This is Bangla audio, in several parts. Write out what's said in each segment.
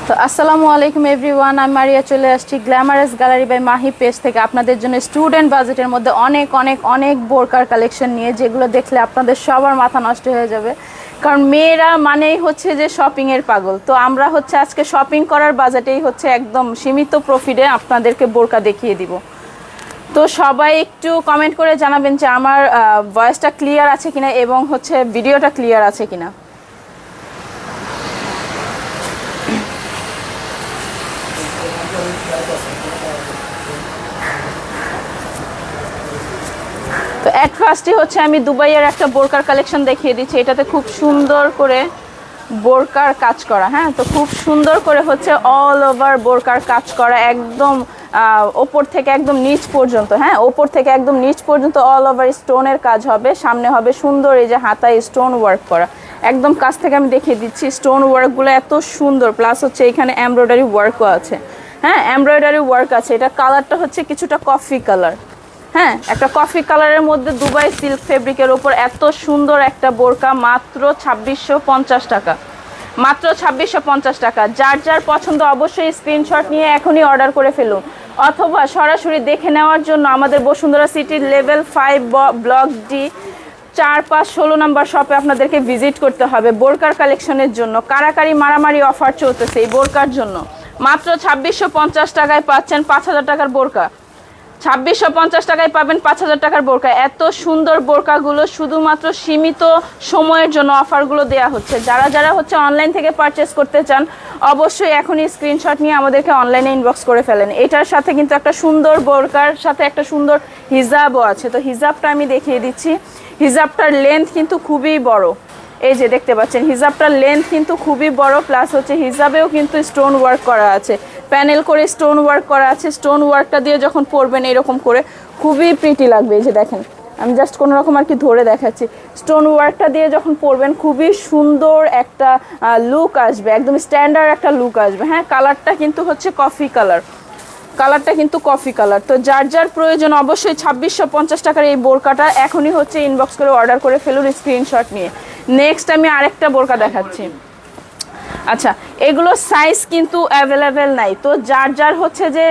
তো আসসালামু আলাইকুম এভরিওয়ান, আমি মারিয়া চলে আসছি glamorous gallery by Mahi page থেকে আপনাদের জন্য স্টুডেন্ট বাজেটের মধ্যে অনেক অনেক অনেক বোরকার কালেকশন নিয়ে, যেগুলো দেখলে আপনাদের সবার মাথা নষ্ট হয়ে যাবে। কারণ মেয়েরা মানেই হচ্ছে যে শপিংয়ের পাগল। তো আমরা হচ্ছে আজকে শপিং করার বাজেটেই হচ্ছে একদম সীমিত প্রফিটে আপনাদেরকে বোরকা দেখিয়ে দিব। তো সবাই একটু কমেন্ট করে জানাবেন যে আমার ভয়েসটা ক্লিয়ার আছে কিনা এবং হচ্ছে ভিডিওটা ক্লিয়ার আছে কিনা। তো অ্যাট ফার্স্টই হচ্ছে আমি দুবাইয়ের একটা বোরকার কালেকশন দেখিয়ে দিচ্ছি। এটাতে খুব সুন্দর করে বোরকার কাজ করা, হ্যাঁ, তো খুব সুন্দর করে হচ্ছে অল ওভার বোরকার কাজ করা, একদম ওপর থেকে একদম নিচ পর্যন্ত, হ্যাঁ, ওপর থেকে একদম নিচ পর্যন্ত অল ওভার স্টোনের কাজ হবে। সামনে হবে সুন্দর এই যে হাতায় স্টোন ওয়ার্ক করা, একদম কাছ থেকে আমি দেখিয়ে দিচ্ছি। স্টোন ওয়ার্কগুলো এত সুন্দর, প্লাস হচ্ছে এখানে এমব্রয়ডারি ওয়ার্কও আছে, হ্যাঁ, এমব্রয়ডারি ওয়ার্ক আছে। এটা কালারটা হচ্ছে কিছুটা কফি কালার, হ্যাঁ, একটা কফি কালারের মধ্যে দুবাই সিল্ক ফেব্রিকের ওপর এত সুন্দর একটা বোরকা মাত্র 2650 টাকা, মাত্র 2650 টাকা। যার যার পছন্দ অবশ্যই স্ক্রিনশট নিয়ে এখনই অর্ডার করে ফেলুন, অথবা সরাসরি দেখে নেওয়ার জন্য আমাদের বসুন্ধরা সিটির লেভেল 5 ব্লক ডি 4-5-16 নম্বর শপে আপনাদেরকে ভিজিট করতে হবে বোরকার কালেকশনের জন্য। কারাকারি মারামারি অফার চলতেছে এই বোরকার জন্য। মাত্র 2650 টাকায় পাচ্ছেন 5000 টাকার বোরকা, 2650 টাকায় পাবেন 5000 টাকার বোরকা। এত সুন্দর বোরকাগুলো শুধুমাত্র সীমিত সময়ের জন্য অফারগুলো দেওয়া হচ্ছে। যারা যারা হচ্ছে অনলাইন থেকে পারচেস করতে চান অবশ্যই এখনই স্ক্রিনশট নিয়ে আমাদেরকে অনলাইনে ইনবক্স করে ফেলেন। এটার সাথে কিন্তু একটা সুন্দর বোরকার সাথে একটা সুন্দর হিজাবও আছে। তো হিজাবটা আমি দেখিয়ে দিচ্ছি। হিজাবটার লেন্থ কিন্তু খুবই বড়, এই যে দেখতে পাচ্ছেন হিজাবটার লেন্থ কিন্তু খুবই বড়, প্লাস হচ্ছে হিজাবেও কিন্তু স্টোন ওয়ার্ক করা আছে, প্যানেল করে স্টোন ওয়ার্ক করা আছে। স্টোন ওয়ার্কটা দিয়ে যখন পরবেন এরকম করে খুবই প্রিটি লাগবে। এই যে দেখেন, আমি জাস্ট কোনো রকম আর কি ধরে দেখাচ্ছি। স্টোন ওয়ার্কটা দিয়ে যখন পরবেন খুবই সুন্দর একটা লুক আসবে, একদম স্ট্যান্ডার্ড একটা লুক আসবে। হ্যাঁ, কালারটা কিন্তু হচ্ছে কফি কালার, কালারটা কিন্তু কফি কালার। তো যার যার প্রয়োজন অবশ্যই 2650 টাকার এই বোরকাটা এখনই হচ্ছে ইনবক্স করে অর্ডার করে ফেলুন স্ক্রিনশট নিয়ে। নেক্সট আমি আরেকটা বোরকা দেখাচ্ছি। আচ্ছা, এগুলো সাইজ কিন্তু অ্যাভেলেবেল নাই। তো যার যার হচ্ছে যে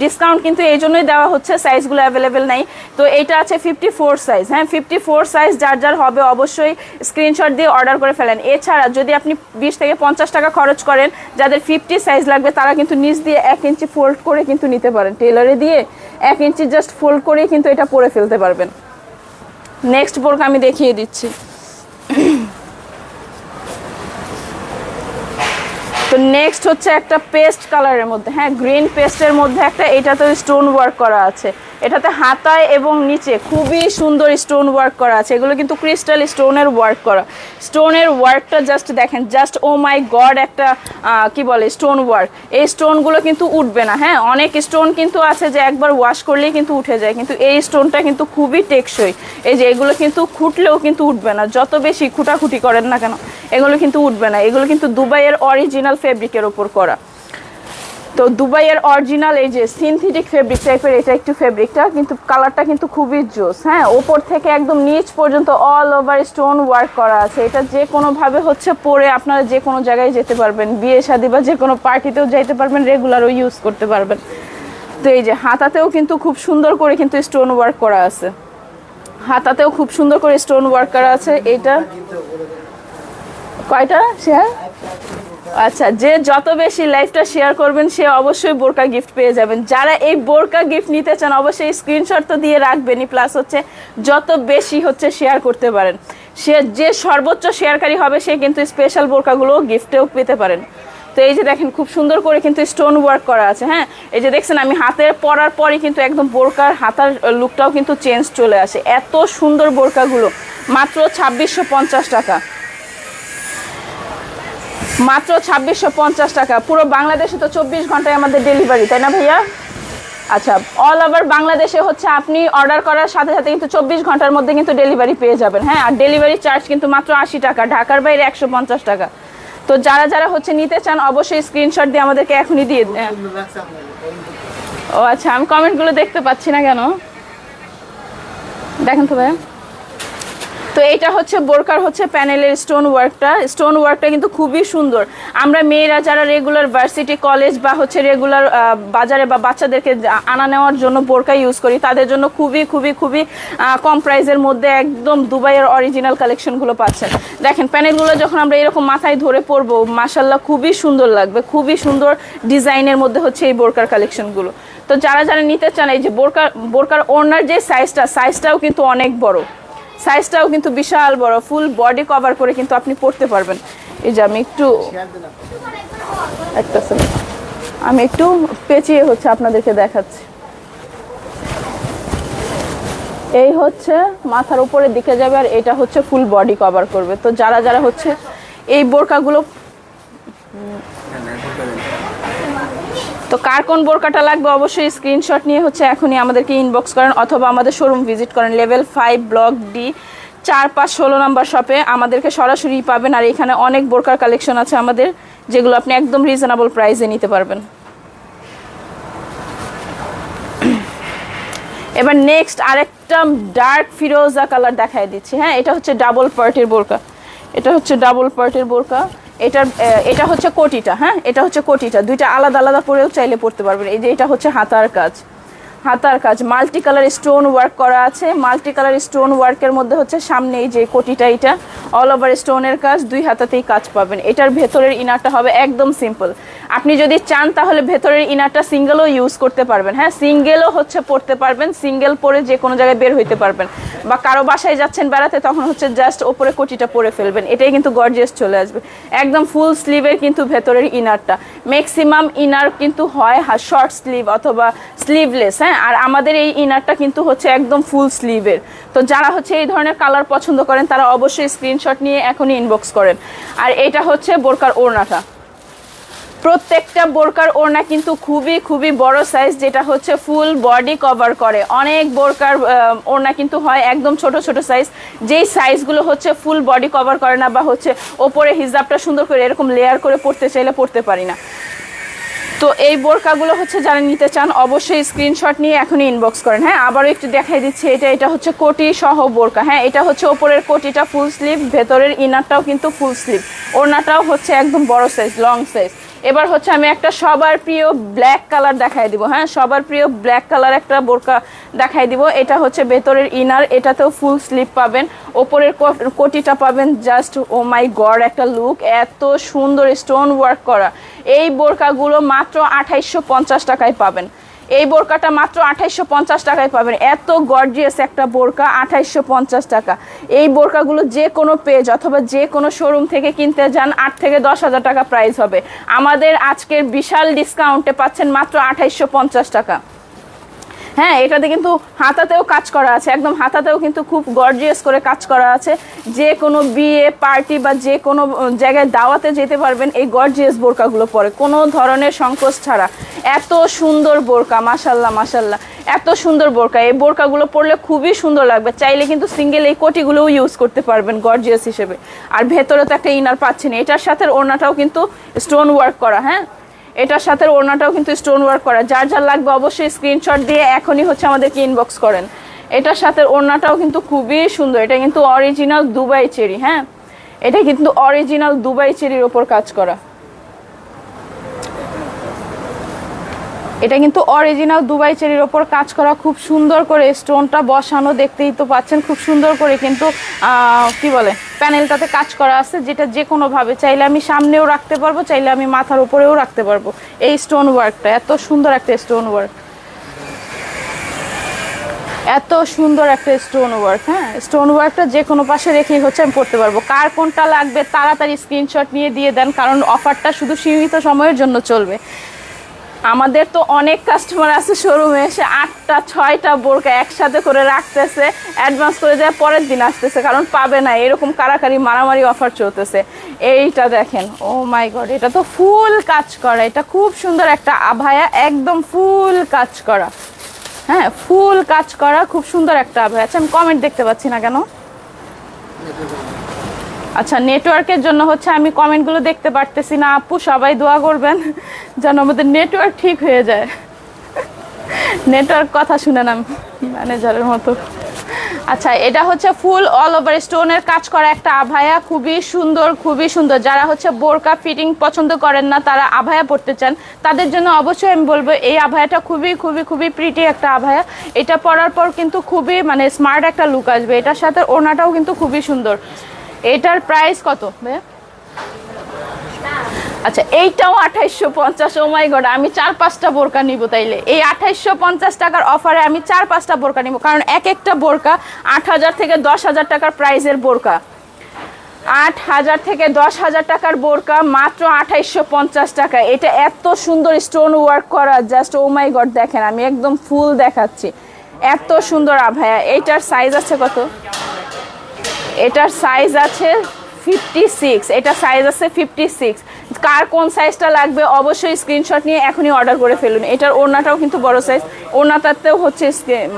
ডিসকাউন্ট কিন্তু এই জন্যই দেওয়া হচ্ছে, সাইজগুলো অ্যাভেলেবেল নাই। তো এইটা আছে 54 সাইজ, হ্যাঁ, 54 সাইজ যার যার হবে অবশ্যই স্ক্রিনশট দিয়ে অর্ডার করে ফেলেন। এছাড়া যদি আপনি 20 থেকে 50 টাকা খরচ করেন, যাদের 50 সাইজ লাগবে তারা কিন্তু নিচ দিয়ে 1 ইঞ্চি ফোল্ড করে কিন্তু নিতে পারেন, টেলারে দিয়ে 1 ইঞ্চি জাস্ট ফোল্ড করেই কিন্তু এটা পরে ফেলতে পারবেন। নেক্সট বোরকা আমি দেখিয়ে দিচ্ছি। তো নেক্সট হচ্ছে একটা পেস্ট কালারের মধ্যে, হ্যাঁ, গ্রিন পেস্টের মধ্যে একটা, এটাতে স্টোন ওয়ার্ক করা আছে। এটাতে হাতায় এবং নিচে খুবই সুন্দর স্টোন ওয়ার্ক করা আছে। এগুলো কিন্তু ক্রিস্টাল স্টোনের ওয়ার্ক করা। স্টোনের ওয়ার্কটা জাস্ট দেখেন, জাস্ট ও মাই গড, একটা কি বলে স্টোন ওয়ার্ক। এই স্টোনগুলো কিন্তু উঠবে না, হ্যাঁ, অনেক স্টোন কিন্তু আছে যে একবার ওয়াশ করলেই কিন্তু উঠে যায়, কিন্তু এই স্টোনটা কিন্তু খুবই টেকসই। এই যে এগুলো কিন্তু খুঁটলেও কিন্তু উঠবে না, যত বেশি খুঁটাখুটি করেন না কেন এগুলো কিন্তু উঠবে না। এগুলো কিন্তু দুবাইয়ের অরিজিনাল ফেব্রিকের ওপর করা। তো দুবাইয়ের অরিজিনাল এই যে সিনথেটিক ফেব্রিক টাইপের এটা একটু ফেব্রিকটা, কিন্তু কালারটা কিন্তু খুবই জোস, হ্যাঁ, ওপর থেকে একদম নিচ পর্যন্ত অল ওভার স্টোন ওয়ার্ক করা আছে। এটা যে কোনোভাবে হচ্ছে পরে আপনারা যে কোনো জায়গায় যেতে পারবেন, বিয়ে শাদী বা যে কোনো পার্টিতেও যাইতে পারবেন, রেগুলারও ইউজ করতে পারবেন। তো এই যে হাতাতেও কিন্তু খুব সুন্দর করে কিন্তু স্টোন ওয়ার্ক করা আছে, হাতাতেও খুব সুন্দর করে স্টোন ওয়ার্ক করা আছে। এইটা কয়টা শেয়ার? আচ্ছা, যে যত বেশি লাইভটা শেয়ার করবেন সে অবশ্যই বোরকা গিফট পেয়ে যাবেন। যারা এই বোরকা গিফট নিতে চান অবশ্যই স্ক্রিনশট তো দিয়ে রাখবেনই, প্লাস হচ্ছে যত বেশি হচ্ছে শেয়ার করতে পারেন, সে যে সর্বোচ্চ শেয়ারকারী হবে সে কিন্তু স্পেশাল বোরকাগুলো গিফটেও পেতে পারেন। তো এই যে দেখেন খুব সুন্দর করে কিন্তু স্টোন ওয়ার্ক করা আছে, হ্যাঁ, এই যে দেখছেন আমি হাতে পরার পরই কিন্তু একদম বোরকার হাতার লুকটাও কিন্তু চেঞ্জ চলে আসে। এত সুন্দর বোরকাগুলো মাত্র 2650 টাকা, মাত্র 2650 টাকা। পুরো বাংলাদেশে তো 24 ঘন্টায় আমাদের ডেলিভারি, তাই না ভাইয়া? আচ্ছা, অল ওভার বাংলাদেশে হচ্ছে আপনি অর্ডার করার সাথে সাথে কিন্তু 24 ঘন্টার মধ্যে কিন্তু ডেলিভারি পেয়ে যাবেন, হ্যাঁ। আর ডেলিভারি চার্জ কিন্তু মাত্র 80 টাকা, ঢাকার বাইরে 150 টাকা। তো যারা যারা হচ্ছে নিতে চান অবশ্যই স্ক্রিনশট দিয়ে আমাদেরকে এখনই দিয়ে। ও আচ্ছা, আমি কমেন্টগুলো দেখতে পাচ্ছি না কেন, দেখেন তো ভাইয়া। তো এটা হচ্ছে বোরকার হচ্ছে প্যানেলের স্টোন ওয়ার্কটা কিন্তু খুবই সুন্দর। আমরা মেয়েরা যারা রেগুলার ভার্সিটি কলেজ বা হচ্ছে রেগুলার বাজারে বা বাচ্চাদেরকে আনা নেওয়ার জন্য বোরকা ইউজ করি, তাদের জন্য খুবই খুবই খুবই কম প্রাইসের মধ্যে একদম দুবাইয়ের অরিজিনাল কালেকশনগুলো পাচ্ছেন। দেখেন প্যানেলগুলো যখন আমরা এরকম মাথায় ধরে পরবো, মাশাল্লাহ খুবই সুন্দর লাগবে, খুবই সুন্দর ডিজাইনের মধ্যে হচ্ছে এই বোরকার কালেকশনগুলো। তো যারা যারা নিতে চান, এই যে বোরকার ওড়নার যে সাইজটাও কিন্তু অনেক বড়, সাইজটাও কিন্তু বিশাল বড়, ফুল বডি কভার করে কিন্তু আপনি পরতে পারবেন। এই যে আমি একটু পেঁচিয়ে হচ্ছে আপনাদেরকে দেখাচ্ছি। এই হচ্ছে মাথার উপরের দিকে যাবে, আর এটা হচ্ছে ফুল বডি কভার করবে। তো যারা যারা হচ্ছে এই বোরকাগুলো, তো কার কোন বোরকাটা লাগবে অবশ্যই স্ক্রিনশট নিয়ে হচ্ছে এখনই আমাদেরকে ইনবক্স করেন, অথবা আমাদের শোরুম ভিজিট করেন। লেভেল 5 ব্লক ডি 4-5-16 নম্বর শপে আমাদেরকে সরাসরি পাবেন। আর এখানে অনেক বোরকার কালেকশন আছে আমাদের, যেগুলো আপনি একদম রিজনেবল প্রাইসে নিতে পারবেন। এবার নেক্সট আরেকটা ডার্ক ফিরোজা কালার দেখাই দিচ্ছি। হ্যাঁ, এটা হচ্ছে ডাবল পার্টের বোরকা, এটা হচ্ছে কোটিটা। হ্যাঁ, এটা হচ্ছে কোটিটা, দুইটা আলাদা আলাদা করেও চাইলে পড়তে পারবেন। এই যে এটা হচ্ছে হাতার কাজ মাল্টি কালার স্টোন ওয়ার্ক করা আছে। মাল্টি কালার স্টোন ওয়ার্কের মধ্যে হচ্ছে সামনে এই যে কোটিটা, এটা অল ওভার স্টোনের কাজ, দুই হাতাতেই কাজ পাবেন। এটার ভেতরের ইনারটা হবে একদম সিম্পল। আপনি যদি চান তাহলে ভেতরের ইনারটা সিঙ্গেলও ইউজ করতে পারবেন। হ্যাঁ, সিঙ্গেলও হচ্ছে পরতে পারবেন, সিঙ্গেল পরে যে কোনো জায়গায় বের হইতে পারবেন, বা কারো বাসায় যাচ্ছেন বেড়াতে, তখন হচ্ছে জাস্ট ওপরে কোটিটা পরে ফেলবেন, এটাই কিন্তু গর্জিয়াস চলে আসবে। একদম ফুল স্লিভের কিন্তু ভেতরের ইনারটা, ম্যাক্সিমাম ইনার কিন্তু হয় শর্ট স্লিভ অথবা স্লিভলেস। হ্যাঁ, আর আমাদের এই ইনারটা কিন্তু হচ্ছে একদম ফুল স্লিভের। তো যারা হচ্ছে এই ধরনের কালার পছন্দ করেন তারা অবশ্যই স্ক্রিনশট নিয়ে এখনই ইনবক্স করেন। আর এটা হচ্ছে বোরকার ওড়নাটা, প্রত্যেকটা বোরকার ওড়না কিন্তু খুবই খুবই বড় সাইজ, যেটা হচ্ছে ফুল বডি কভার করে। অনেক বোরকার ওড়না কিন্তু হয় একদম ছোট ছোট সাইজ, যেই সাইজগুলো হচ্ছে ফুল বডি কভার করে না, বা হচ্ছে ওপরে হিজাবটা সুন্দর করে এরকম লেয়ার করে পরতে চাইলে পরতে পারি না। তো এই বোরকাগুলো হচ্ছে যারা নিতে চান অবশ্যই স্ক্রিনশট নিয়ে এখনই ইনবক্স করেন। হ্যাঁ, আবারও একটু দেখাই দিচ্ছি, এটা হচ্ছে কোটি সহ বোরকা। হ্যাঁ, এটা হচ্ছে ওপরের কোটিটা ফুল স্লিভ, ভেতরের ইনারটাও কিন্তু ফুল স্লিভ, ওড়নাটাও হচ্ছে একদম বড় সাইজ, লং সাইজ। এবার হচ্ছে আমি একটা সবার প্রিয় ব্ল্যাক কালার দেখাই দিব। হ্যাঁ, সবার প্রিয় ব্ল্যাক কালার একটা বোরকা দেখাই দিব। এটা হচ্ছে ভেতরের ইনার, এটাতেও ফুল স্লিভ পাবেন, ওপরের কোটিটা পাবেন জাস্ট ও মাই গড একটা লুক, এত সুন্দর স্টোন ওয়ার্ক করা। এই বোরকাগুলো মাত্র 2850 টাকায় পাবেন। এই বোরকাটা মাত্র 2850 টাকায় পাবেন। এত গর্জিয়াস একটা বোরকা 2850 টাকা। এই বোরকাগুলো যে কোনো পেজ অথবা যে কোনো শোরুম থেকে কিনতে যান 8 থেকে 10,000 টাকা প্রাইস হবে। আমাদের আজকের বিশাল ডিসকাউন্টে পাচ্ছেন মাত্র 2850 টাকা। হ্যাঁ, এটাতে কিন্তু হাতাতেও কাজ করা আছে, একদম হাতাতেও কিন্তু খুব গর্জিয়াস করে কাজ করা আছে। যে কোনো বিয়ে পার্টি বা যে কোনো জায়গায় দাওয়াতে যেতে পারবেন এই গর্জিয়াস বোরকাগুলো পরে, কোনো ধরনের সংকোচ ছাড়া। এত সুন্দর বোরকা, মাশাল্লাহ মাশাল্লাহ, এত সুন্দর বোরকা। এই বোরকাগুলো পরলে খুবই সুন্দর লাগবে। চাইলে কিন্তু সিঙ্গেল এই কোটিগুলোও ইউজ করতে পারবেন গর্জিয়াস হিসেবে। আর ভেতরে তো একটা ইনার পাচ্ছেন। এটার সাথে ওড়নাটাও কিন্তু স্টোন ওয়ার্ক করা। হ্যাঁ, এটার সাথে ওড়নাটাও কিন্তু স্টোন ওয়ার্ক করা। যার যার লাগবে অবশ্যই স্ক্রিনশট দিয়ে এখনই হচ্ছে আমাদেরকে ইনবক্স করেন। এটার সাথে ওড়নাটাও কিন্তু খুবই সুন্দর, এটা কিন্তু অরিজিনাল দুবাই চেরি। হ্যাঁ, এটা কিন্তু অরিজিনাল দুবাই চেরির ওপর কাজ করা। এটা কিন্তু অরিজিনাল দুবাই চেরির ওপর কাজ করা, খুব সুন্দর করে স্টোনটা বসানো, দেখতেই তো পাচ্ছেন খুব সুন্দর করে কিন্তু কি বলে প্যানেলটাতে কাজ করা আছে, যেটা যে কোনোভাবে চাইলে আমি সামনেও রাখতে পারবো, চাইলে আমি মাথার উপরেও রাখতে পারবো। এই স্টোন ওয়ার্কটা এত সুন্দর একটা স্টোন ওয়ার্ক, এত সুন্দর একটা স্টোন ওয়ার্ক। হ্যাঁ, স্টোন ওয়ার্কটা যে কোনো পাশে রেখেই হচ্ছে আমি পড়তে পারবো। কার কোনটা লাগবে তাড়াতাড়ি স্ক্রিনশট নিয়ে দিয়ে দেন, কারণ অফারটা শুধু সীমিত সময়ের জন্য চলবে। আমাদের তো অনেক কাস্টমার আছে শোরুমে এসে 8টা 6টা বোরকা একসাথে করে রাখতেছে, অ্যাডভান্স করে যায়, পরের দিন আসতেছে, কারণ পাবে না, এরকম কারাকারি মারামারি অফার চলতেছে। এইটা দেখেন, ও মাই গড, এটা তো ফুল কাজ করা, এটা খুব সুন্দর একটা আভায়া, একদম ফুল কাজ করা। হ্যাঁ, ফুল কাজ করা, খুব সুন্দর একটা আভায়া। আচ্ছা, আমি কমেন্ট দেখতে পাচ্ছি না কেন? আচ্ছা, নেটওয়ার্কের জন্য হচ্ছে আমি কমেন্টগুলো দেখতে পারতেছি না। আপু সবাই দোয়া করবেন যেন আমাদের নেটওয়ার্ক ঠিক হয়ে যায়। নেটওয়ার্ক কথা শুনেন আমি ম্যানেজারের মতো। আচ্ছা, এটা হচ্ছে ফুল অল ওভার স্টোনের কাজ করা একটা আভায়া, খুবই সুন্দর খুবই সুন্দর। যারা হচ্ছে বোরকা ফিটিং পছন্দ করেন না, তারা আভায়া পরতে চান, তাদের জন্য অবশ্যই আমি বলবো এই আভায়াটা খুবই খুবই খুবই প্রিটি একটা আভায়া। এটা পরার পর কিন্তু খুবই মানে স্মার্ট একটা লুক আসবে। এটার সাথে ওড়নাটাও কিন্তু খুবই সুন্দর। এটার প্রাইস কত ভাইয়া? আচ্ছা, এইটাও 2850। ও মাই গড, আমি 4-5টা বোরকা নিব তাইলে। এই 2850 টাকার অফারে আমি 4-5টা বোরকা নিব, কারণ এক একটা বোরকা 8000 থেকে 10,000 টাকার প্রাইসের বোরকা। 8000 থেকে 10,000 টাকার বোরকা মাত্র 2850 টাকা। এটা এত সুন্দর স্টোন ওয়ার্ক করা, জাস্ট ও মাই গড। দেখেন, আমি একদম ফুল দেখাচ্ছি, এত সুন্দর আভায়া। এইটার সাইজ আছে কত? এটার সাইজ আছে 56। এটা সাইজ আছে 56। কার কোন সাইজটা লাগবে অবশ্যই স্ক্রিনশট নিয়ে এখনই অর্ডার করে ফেলুন। এটার ওড়নাটাও কিন্তু বড় সাইজ, ওড়নাটাতেও হচ্ছে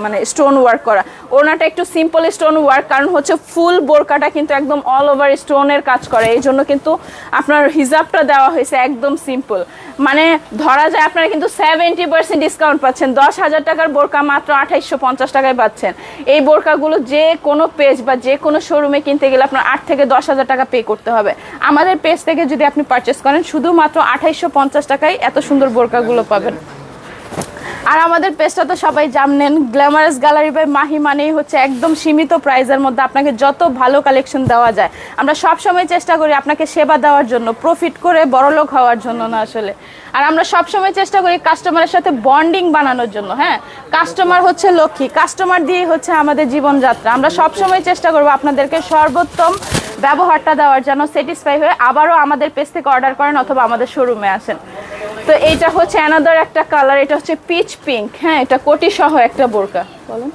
মানে স্টোন ওয়ার্ক করা। ওড়নাটা একটু সিম্পল স্টোন ওয়ার্ক, কারণ হচ্ছে ফুল বোরকাটা কিন্তু একদম অল ওভার স্টোনের কাজ করে, এই জন্য কিন্তু আপনার হিজাবটা দেওয়া হয়েছে একদম সিম্পল। মানে ধরা যায় আপনারা কিন্তু 70% ডিসকাউন্ট পাচ্ছেন। 10,000 টাকার বোরকা মাত্র 2850 টাকায় পাচ্ছেন। এই বোরকাগুলো যে কোনো পেজ বা যে কোনো শোরুমে কিনতে গেলে আপনার 8 থেকে 10,000 টাকা পে করতে হবে। আমাদের পেজ থেকে যদি আপনি পারচেস করেন শুধুমাত্র 2850 টাকায় এত সুন্দর বোরকাগুলো পাবেন। আর আমাদের পেজটা তো সবাই জানেন, গ্ল্যামারাস গ্যালারি বাই মাহি মানেই হচ্ছে একদম সীমিত প্রাইসের মধ্যে আপনাকে যত ভালো কালেকশন দেওয়া যায়। আমরা সব সময় চেষ্টা করি আপনাকে সেবা দেওয়ার জন্য, প্রফিট করে বড়লোক হওয়ার জন্য না আসলে। আর আমরা সব সময় চেষ্টা করি কাস্টমারের সাথে বন্ডিং বানানোর জন্য। হ্যাঁ, কাস্টমার হচ্ছে লক্ষ্মী, কাস্টমার দিয়ে হচ্ছে আমাদের জীবনযাত্রা। আমরা সব সময় চেষ্টা করব আপনাদেরকে সর্বোত্তম ব্যবহারটা দেওয়ার জন্য, স্যাটিসফাই হয়ে আবারও আমাদের পেজ থেকে অর্ডার করেন অথবা আমাদের শোরুমে আসেন। তো এইটা হচ্ছে অ্যানাদার একটা কালার, এটা হচ্ছে পিচ পিঙ্ক। হ্যাঁ, এটা কোটি সহ একটা বোরকা। বলুন।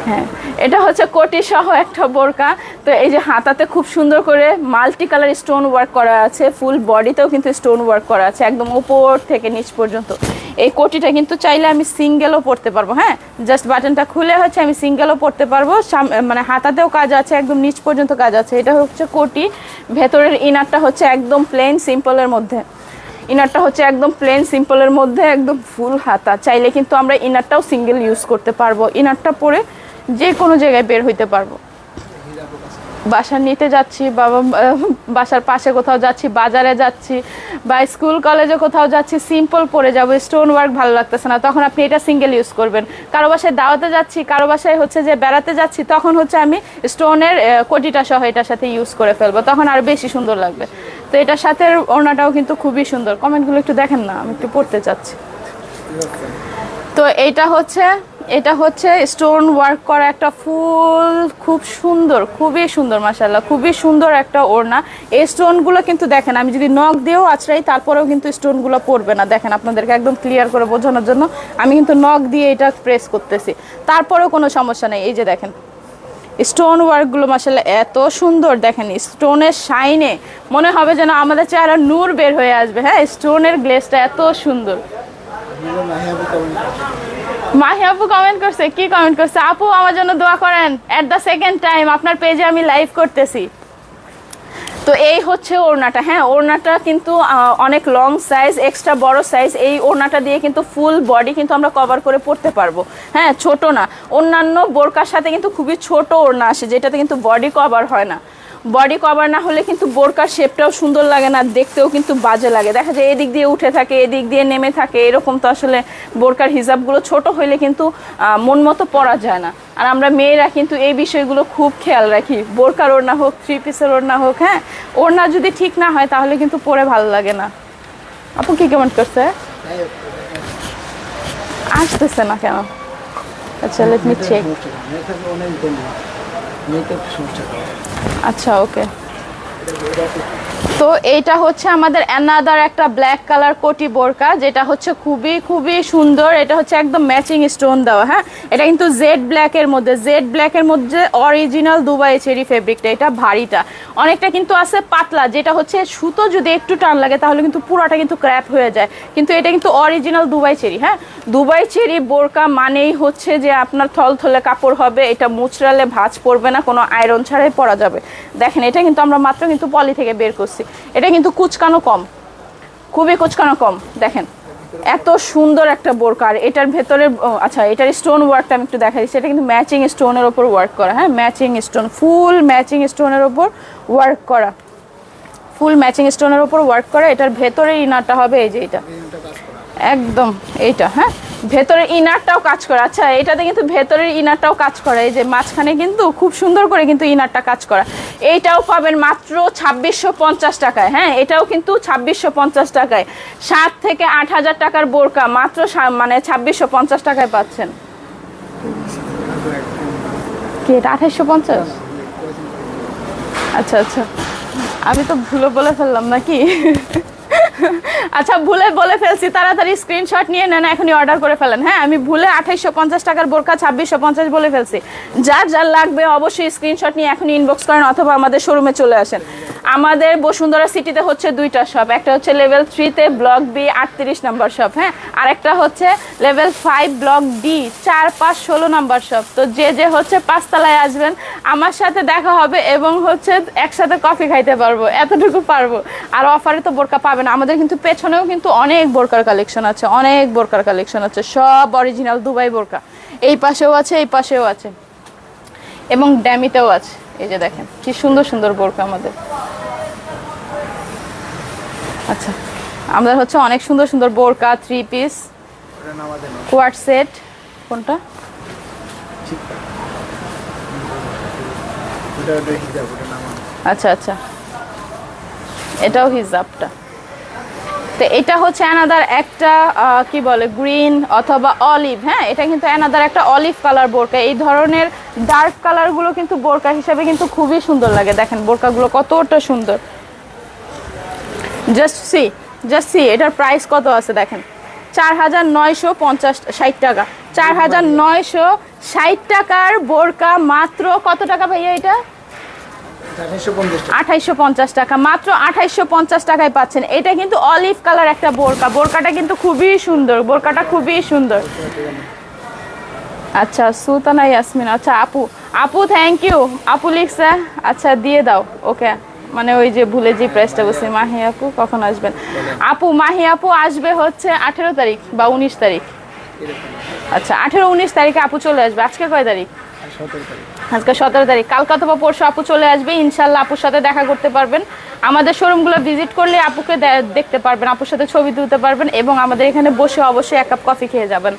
হ্যাঁ, এটা হচ্ছে কোটি সহ একটা বোরকা। তো এই যে হাতাতে খুব সুন্দর করে মাল্টি কালার স্টোন ওয়ার্ক করা আছে, ফুল বডিতেও কিন্তু স্টোন ওয়ার্ক করা আছে একদম উপর থেকে নিচ পর্যন্ত। এই কোটিটা কিন্তু চাইলে আমি সিঙ্গেলও পরতে পারবো। হ্যাঁ, জাস্ট বাটনটা খুলে হচ্ছে আমি সিঙ্গেলও পরতে পারবো। মানে হাতাতেও কাজ আছে, একদম নিচ পর্যন্ত কাজ আছে। এটা হচ্ছে কোটি, ভেতরের ইনারটা হচ্ছে একদম প্লেন সিম্পলের মধ্যে। ইনারটা হচ্ছে একদম প্লেন সিম্পলের মধ্যে একদম ফুল হাতা। চাইলে কিন্তু আমরা ইনারটাও সিঙ্গেল ইউজ করতে পারবো। ইনারটা পরে যে কোনো জায়গায় বের হইতে পারবো। বাসা নিতে যাচ্ছি, বাসার পাশে কোথাও যাচ্ছি, বাজারে যাচ্ছি বা স্কুল কলেজে কোথাও যাচ্ছি, সিম্পল পরে যাবো, স্টোন ওয়ার্ক ভালো লাগতেছে না, তখন আপনি এটা সিঙ্গেল ইউজ করবেন। কারো বাসায় দাওয়াতে যাচ্ছি, কারো বাসায় হচ্ছে যে বেড়াতে যাচ্ছি, তখন হচ্ছে আমি স্টোনের কোটিটা সহ এটার সাথে ইউজ করে ফেলবো, তখন আরো বেশি সুন্দর লাগবে। তো এটার সাথে ওড়নাটাও কিন্তু খুবই সুন্দর। কমেন্টগুলো একটু দেখেন না, আমি একটু পড়তে চাচ্ছি। তো এটা হচ্ছে স্টোন ওয়ার্ক করা একটা ফুল, খুব সুন্দর, খুবই সুন্দর, মাশাআল্লাহ, খুবই সুন্দর একটা ওড়না। এই স্টোনগুলো কিন্তু দেখেন, আমি যদি নখ দিয়েও আছড়াই তারপরেও কিন্তু স্টোনগুলো পড়বে না। দেখেন, আপনাদেরকে একদম ক্লিয়ার করে বোঝানোর জন্য আমি কিন্তু নখ দিয়ে এটা প্রেস করতেছি, তারপরেও কোনো সমস্যা নেই। এই যে দেখেন স্টোন ওয়ার্কগুলো মাশাআল্লাহ এত সুন্দর। দেখেন স্টোনের শাইনে মনে হবে যেন আমাদের চেহারা নূর বের হয়ে আসবে। হ্যাঁ, স্টোনের গ্লেজটা এত সুন্দর। মাহি আপু কমেন্ট করছে, কি কমেন্ট করছে? আপু আমার জন্য দোয়া করেন, এট দ্য সেকেন্ড টাইম আপনার পেজে আমি লাইভ করতেছি। তো এই হচ্ছে ওড়নাটা। হ্যাঁ, ওড়নাটা কিন্তু অনেক লং সাইজ, এক্সট্রা বড় সাইজ। এই ওড়নাটা দিয়ে কিন্তু ফুল বডি কিন্তু আমরা কভার করে পরতে পারবো। হ্যাঁ, ছোট না, অন্যান্য বোরকার সাথে কিন্তু খুবই ছোট ওড়না আসে, যেটাতে কিন্তু বডি কভার হয় না। বডি কভার না হলে কিন্তু বোরকার শেপটাও সুন্দর লাগে না, দেখতেও কিন্তু বাজে লাগে। দেখা যায় এদিক দিয়ে উঠে থাকে, এদিক দিয়ে নেমে থাকে, এরকম তো আসলে বোরকার হিজাবগুলো ছোট হইলে কিন্তু মন মতো পরা যায় না। আর আমরা মেয়েরা কিন্তু এই বিষয়গুলো খুব খেয়াল রাখি, বোরকার ওড়না হোক, থ্রি পিসের ওড়না হোক। হ্যাঁ, ওড়না যদি ঠিক না হয় তাহলে কিন্তু পরে ভালো লাগে না। আপু কি কমেন্ট করছে? আসতেছে না কেন? আচ্ছা, লেট মি চেক। আচ্ছা, ওকে। তো এইটা হচ্ছে আমাদের অ্যানাদার একটা ব্ল্যাক কালার কোটি বোরকা, যেটা হচ্ছে খুবই খুবই সুন্দর। এটা হচ্ছে একদম ম্যাচিং স্টোন দেওয়া। হ্যাঁ, এটা কিন্তু জেড ব্ল্যাকের মধ্যে অরিজিনাল দুবাই চেরি ফেব্রিকটা। এটা ভারীটা অনেকটা কিন্তু আছে পাতলা, যেটা হচ্ছে সুতো যদি একটু টান লাগে তাহলে কিন্তু পুরোটা কিন্তু ক্র্যাপ হয়ে যায়, কিন্তু এটা কিন্তু অরিজিনাল দুবাই চেরি। হ্যাঁ, দুবাই চেরি বোরকা মানেই হচ্ছে যে আপনার থলথলে কাপড় হবে, এটা মুচড়ালে ভাঁজ পড়বে না, কোনো আয়রন ছাড়াই পরা যাবে। দেখেন, এটা কিন্তু আমরা মাত্র কিন্তু পলি থেকে বের করছি। এটা কিন্তু কুচকানো কম, খুবই কুচকানো কম। দেখেন এত সুন্দর একটা বোরকা। আর এটার ভেতরে আচ্ছা, এটার স্টোন ওয়ার্কটা আমি একটু দেখাই দিচ্ছি। এটা কিন্তু ম্যাচিং স্টোনের ওপর ওয়ার্ক করা, হ্যাঁ, ম্যাচিং স্টোন, ফুল ম্যাচিং স্টোনের ওপর ওয়ার্ক করা, ফুল ম্যাচিং স্টোনের ওপর ওয়ার্ক করা। এটার ভেতরে ইনারটা হবে এই যে এটা একদম এইটা, হ্যাঁ, ভেতরের ইনারটাও কাজ করে। আচ্ছা, এটাতে কিন্তু ভেতরের ইনারটাও কাজ করে, এই যে মাঝখানে কিন্তু খুব সুন্দর করে কিন্তু ইনারটা কাজ করা। এইটাও পাবেন মাত্র 2650 টাকায়, হ্যাঁ, এটাও কিন্তু 2650 টাকায়। 7 থেকে 8 হাজার টাকার বোরকা মাত্র মানে 2650 টাকায় পাচ্ছেন। কি এটা 2850? আচ্ছা আচ্ছা, আমি তো ভুলে বলে ফেললাম নাকি? আচ্ছা, ভুলে বলে ফেলছি, তাড়াতাড়ি স্ক্রিনশট নিয়ে নেন, এখনই অর্ডার করে ফেলেন। হ্যাঁ, আমি ভুলে 2850 টাকার বোরকা 2650 বলে ফেলছি। যার যার লাগবে অবশ্যই স্ক্রিনশট নিয়ে এখনই ইনবক্স করেন অথবা আমাদের শোরুমে চলে আসেন। আমাদের বসুন্ধরা সিটিতে হচ্ছে 2টা শপ, একটা হচ্ছে লেভেল 3-তে ব্লক বি 38 নাম্বার শপ, হ্যাঁ, আর একটা হচ্ছে level 5 block D 4, 5, 16 number shop. তো যে হচ্ছে 5 তলায় আসবেন, আমার সাথে দেখা হবে এবং হচ্ছে একসাথে কফি খাইতে পারবো, এতটুকু পারবো। আর অফারে তো বোরকা পাবেন। আমাদের কিন্তু পেছনেও কিন্তু অনেক বোরকার কালেকশন আছে, অনেক বোরকার কালেকশন আছে, সব অরিজিনাল দুবাই বোরকা। এই পাশেও আছে, এই পাশেও আছে এবং ড্যামিতেও আছে। এই যে দেখেন কি সুন্দর সুন্দর বোরকা আমাদের। আচ্ছা, আমাদের হচ্ছে অনেক সুন্দর সুন্দর বোরকা, 3 পিস, কোয়ার্ট সেট। কোনটা? আচ্ছা আচ্ছা, এটাও হিজাবটা। তো এটা হচ্ছে অ্যানাদার একটা কি বলে গ্রিন অথবা অলিভ, হ্যাঁ, এটা কিন্তু অ্যানাদার একটা অলিভ কালার বোরকা। এই ধরনের ডার্ক কালারগুলো কিন্তু বোরকা হিসাবে কিন্তু খুবই সুন্দর লাগে। দেখেন বোরকাগুলো কতটা সুন্দর, জাস্ট সি এটার প্রাইস কত আছে দেখেন, 4950 টাকা। 4960 টাকার বোরকা মাত্র কত টাকা ভাইয়া? এটা 2850 টাকা, মাত্র 2850 টাকায় পাচ্ছেন। এটা কিন্তু অলিভ কালার একটা বোরকা, বোরকাটা কিন্তু খুবই সুন্দর, বোরকাটা খুবই সুন্দর। আচ্ছা, সুলতানা ইয়াসমিন, আচ্ছা আপু থ্যাংক ইউ, আপু লিখছে, আচ্ছা দিয়ে দাও ওকে। মানে ওই যে ভুলে যে প্রাইসটা বলছি। মাহি আপু কখন আসবেন? আপু মাহি আপু আসবে হচ্ছে 18 তারিখ বা 19 তারিখ। আচ্ছা, 18-19 তারিখে আপু চলে আসবে। আজকে কয় তারিখ? আজকে 17 তারিখ। কালকে অথবা পরশু আপু চলে আসবে, ইনশাল্লাহ আপুর সাথে দেখা করতে পারবেন। আমাদের শোরুমগুলো ভিজিট করলে আপুকে দেখতে পারবেন, আপুর সাথে ছবি তুলতে পারবেন এবং আমাদের এখানে বসে অবশ্যই 1 কাপ কফি খেয়ে যাবেন।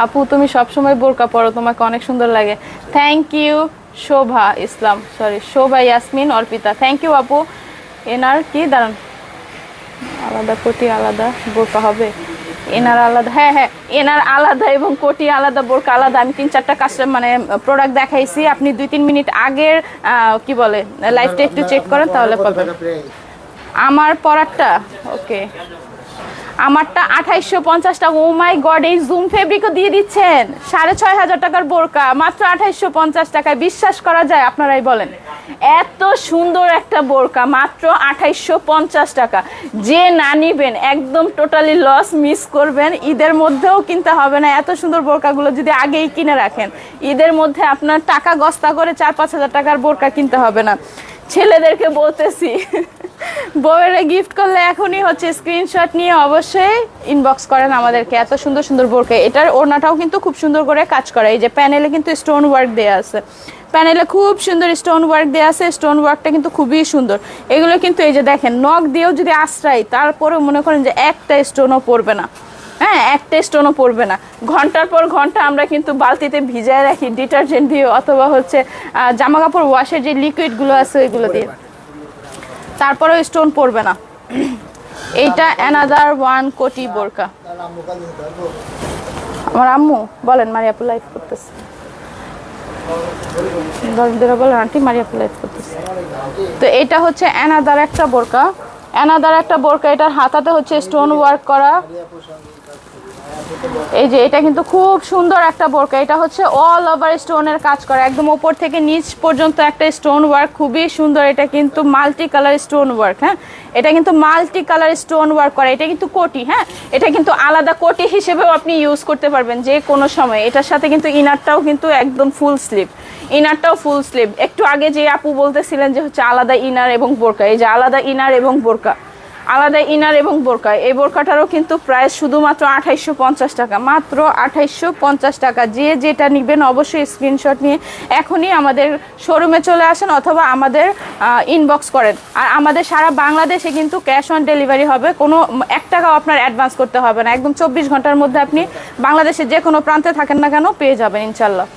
আপু তুমি সবসময় বোরকা পরো, তোমাকে অনেক সুন্দর লাগে। Thank you Shobha Islam, sorry Shobha Yasmin Arpita, thank you আপু। এনার কি দাঁড়ান, আলাদা কোটি আলাদা বোরকা হবে? এনার আলাদা, হ্যাঁ হ্যাঁ, এনার আলাদা এবং কোটি আলাদা, বোরকা আলাদা। আমি 3-4টা কাস্টমার মানে প্রোডাক্ট দেখাইছি, আপনি 2-3 মিনিট আগের কি বলে লাইভটা একটু চেক করেন তাহলে পাবেন। আমার পরারটা ওকে, আমারটা 2850 টাকা। ও মাই গড, এই জুম ফেব্রিকও দিয়ে দিচ্ছেন 6500 টাকার বোরকা মাত্র 2850 টাকায়। বিশ্বাস করা যায়? আপনারাই বলেন। এত সুন্দর একটা বোরকা মাত্র 2850 টাকা। যে না নিবেন একদম টোটালি লস, মিস করবেন। ঈদের মধ্যেও কিনতে হবে না, এত সুন্দর বোরকাগুলো যদি আগেই কিনে রাখেন, ঈদের মধ্যে আপনার টাকা গস্তা করে 4-5 হাজার টাকার বোরকা কিনতে হবে না। ছেলেদেরকে বলতেছি, বউয়েরে গিফট করলে এখনই হচ্ছে স্ক্রিনশট নিয়ে অবশ্যই ইনবক্স করেন আমাদেরকে। এত সুন্দর সুন্দর বোরকা। এটার ওড়নাটাও কিন্তু খুব সুন্দর করে কাজ করা। এই যে প্যানেলে কিন্তু স্টোন ওয়ার্ক দেওয়া আছে, প্যানেলে খুব সুন্দর স্টোন ওয়ার্ক দেওয়া আছে। স্টোন ওয়ার্কটা কিন্তু খুবই সুন্দর। এগুলো কিন্তু এই যে দেখেন, নখ দিয়েও যদি আশ্রাই তারপরেও মনে করেন যে একটা স্টোনও পড়বে না, হ্যাঁ, একটা স্টোনও পড়বে না। ঘন্টার পর ঘন্টা আমরা কিন্তু বালতিতে ভিজায় রাখি ডিটারজেন্ট দিয়ে অথবা হচ্ছে জামা কাপড় ওয়াশের যে লিকুইডগুলো আছে ওইগুলো দিয়ে, তারপরেও স্টোন পড়বে না। এইটা অ্যানাদার ওয়ান কোটি বোরকা। আমার আম্মু বলেন, মারিয়াপুর লাইভ করতেছে, বলেন আন্টি মারিয়াপুর লাইভ করতেছে। তো এটা হচ্ছে অ্যানাদার একটা বোরকা, অ্যানাদার একটা বোরকা। এটার হাতাতে হচ্ছে স্টোন ওয়ার্ক করা। এই যে এটা কিন্তু খুব সুন্দর একটা বোরকা। এটা হচ্ছে অল ওভার স্টোনের কাজ করা, একদম উপর থেকে নিচ পর্যন্ত একটা স্টোন ওয়ার্ক, খুবই সুন্দর। এটা কিন্তু মাল্টি কালার স্টোন ওয়ার্ক, হ্যাঁ, এটা কিন্তু মাল্টি কালার স্টোন ওয়ার্ক করা। এটা কিন্তু কোটি, হ্যাঁ, এটা কিন্তু আলাদা কোটি হিসেবেও আপনি ইউজ করতে পারবেন যে কোনো সময়। এটার সাথে কিন্তু ইনারটাও কিন্তু একদম ফুল স্লিভ, ইনারটাও ফুল স্লিভ। একটু আগে যে আপু বলতেছিলেন যে হচ্ছে আলাদা ইনার এবং বোরকা, এই যে আলাদা ইনার এবং বোরকা, আলাদা ইনার এবং বোরকা। এই বোরকাটারও কিন্তু প্রাইস শুধুমাত্র 2850 টাকা, মাত্র 2850 টাকা। যে যেটা নেবেন অবশ্যই স্ক্রিনশট নিয়ে এখনই আমাদের শোরুমে চলে আসেন অথবা আমাদের ইনবক্স করেন। আর আমাদের সারা বাংলাদেশে কিন্তু ক্যাশ অন ডেলিভারি হবে, কোনো 1 টাকাও আপনার অ্যাডভান্স করতে হবে না। একদম 24 ঘন্টার মধ্যে আপনি বাংলাদেশের যে কোনো প্রান্তে থাকেন না কেন পেয়ে যাবেন ইনশাল্লাহ।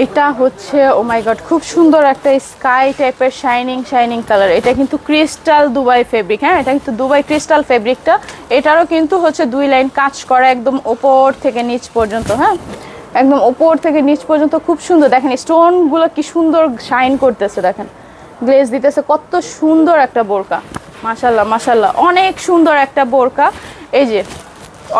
এটা হচ্ছে ও মাই গড, খুব সুন্দর একটা স্কাই টাইপের শাইনিং কালার। এটা কিন্তু ক্রিস্টাল দুবাই ফেব্রিক, হ্যাঁ এটা কিন্তু দুবাই ক্রিস্টাল ফেব্রিকটা। এটারও কিন্তু হচ্ছে 2 লাইন কাজ করা একদম ওপর থেকে নিচ পর্যন্ত, হ্যাঁ একদম ওপর থেকে নিচ পর্যন্ত খুব সুন্দর। দেখেন স্টোনগুলো কি সুন্দর শাইন করতেছে, দেখেন গ্লেজ দিতেছে। কত সুন্দর একটা বোরকা, মাশাল্লাহ মাশাল্লাহ, অনেক সুন্দর একটা বোরকা। এই যে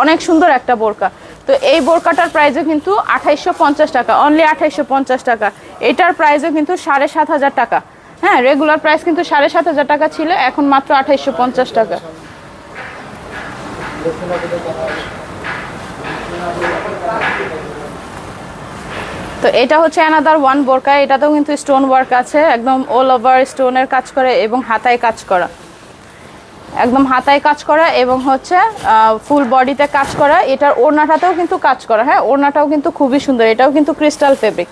অনেক সুন্দর একটা বোরকা। তো এই বোরকাটার প্রাইসও কিন্তু 2850 টাকা, অনলি 2850 টাকা। এটার প্রাইসও কিন্তু 7500 টাকা, হ্যাঁ রেগুলার প্রাইস কিন্তু 7500 টাকা ছিল, এখন মাত্র 2850 টাকা। তো এটা হচ্ছে অ্যানাদার ওয়ান বোরকা। এটাতেও কিন্তু স্টোন ওয়ার্ক আছে, একদম অল ওভার স্টোনের কাজ করে এবং হাতায় কাজ করা, একদম হাতায় কাজ করা এবং হচ্ছে ফুল বডিতে কাজ করা। এটার ওড়নাটাতেও কিন্তু কাজ করা, হ্যাঁ ওড়নাটাও কিন্তু খুবই সুন্দর। এটাও কিন্তু ক্রিস্টাল ফেব্রিক,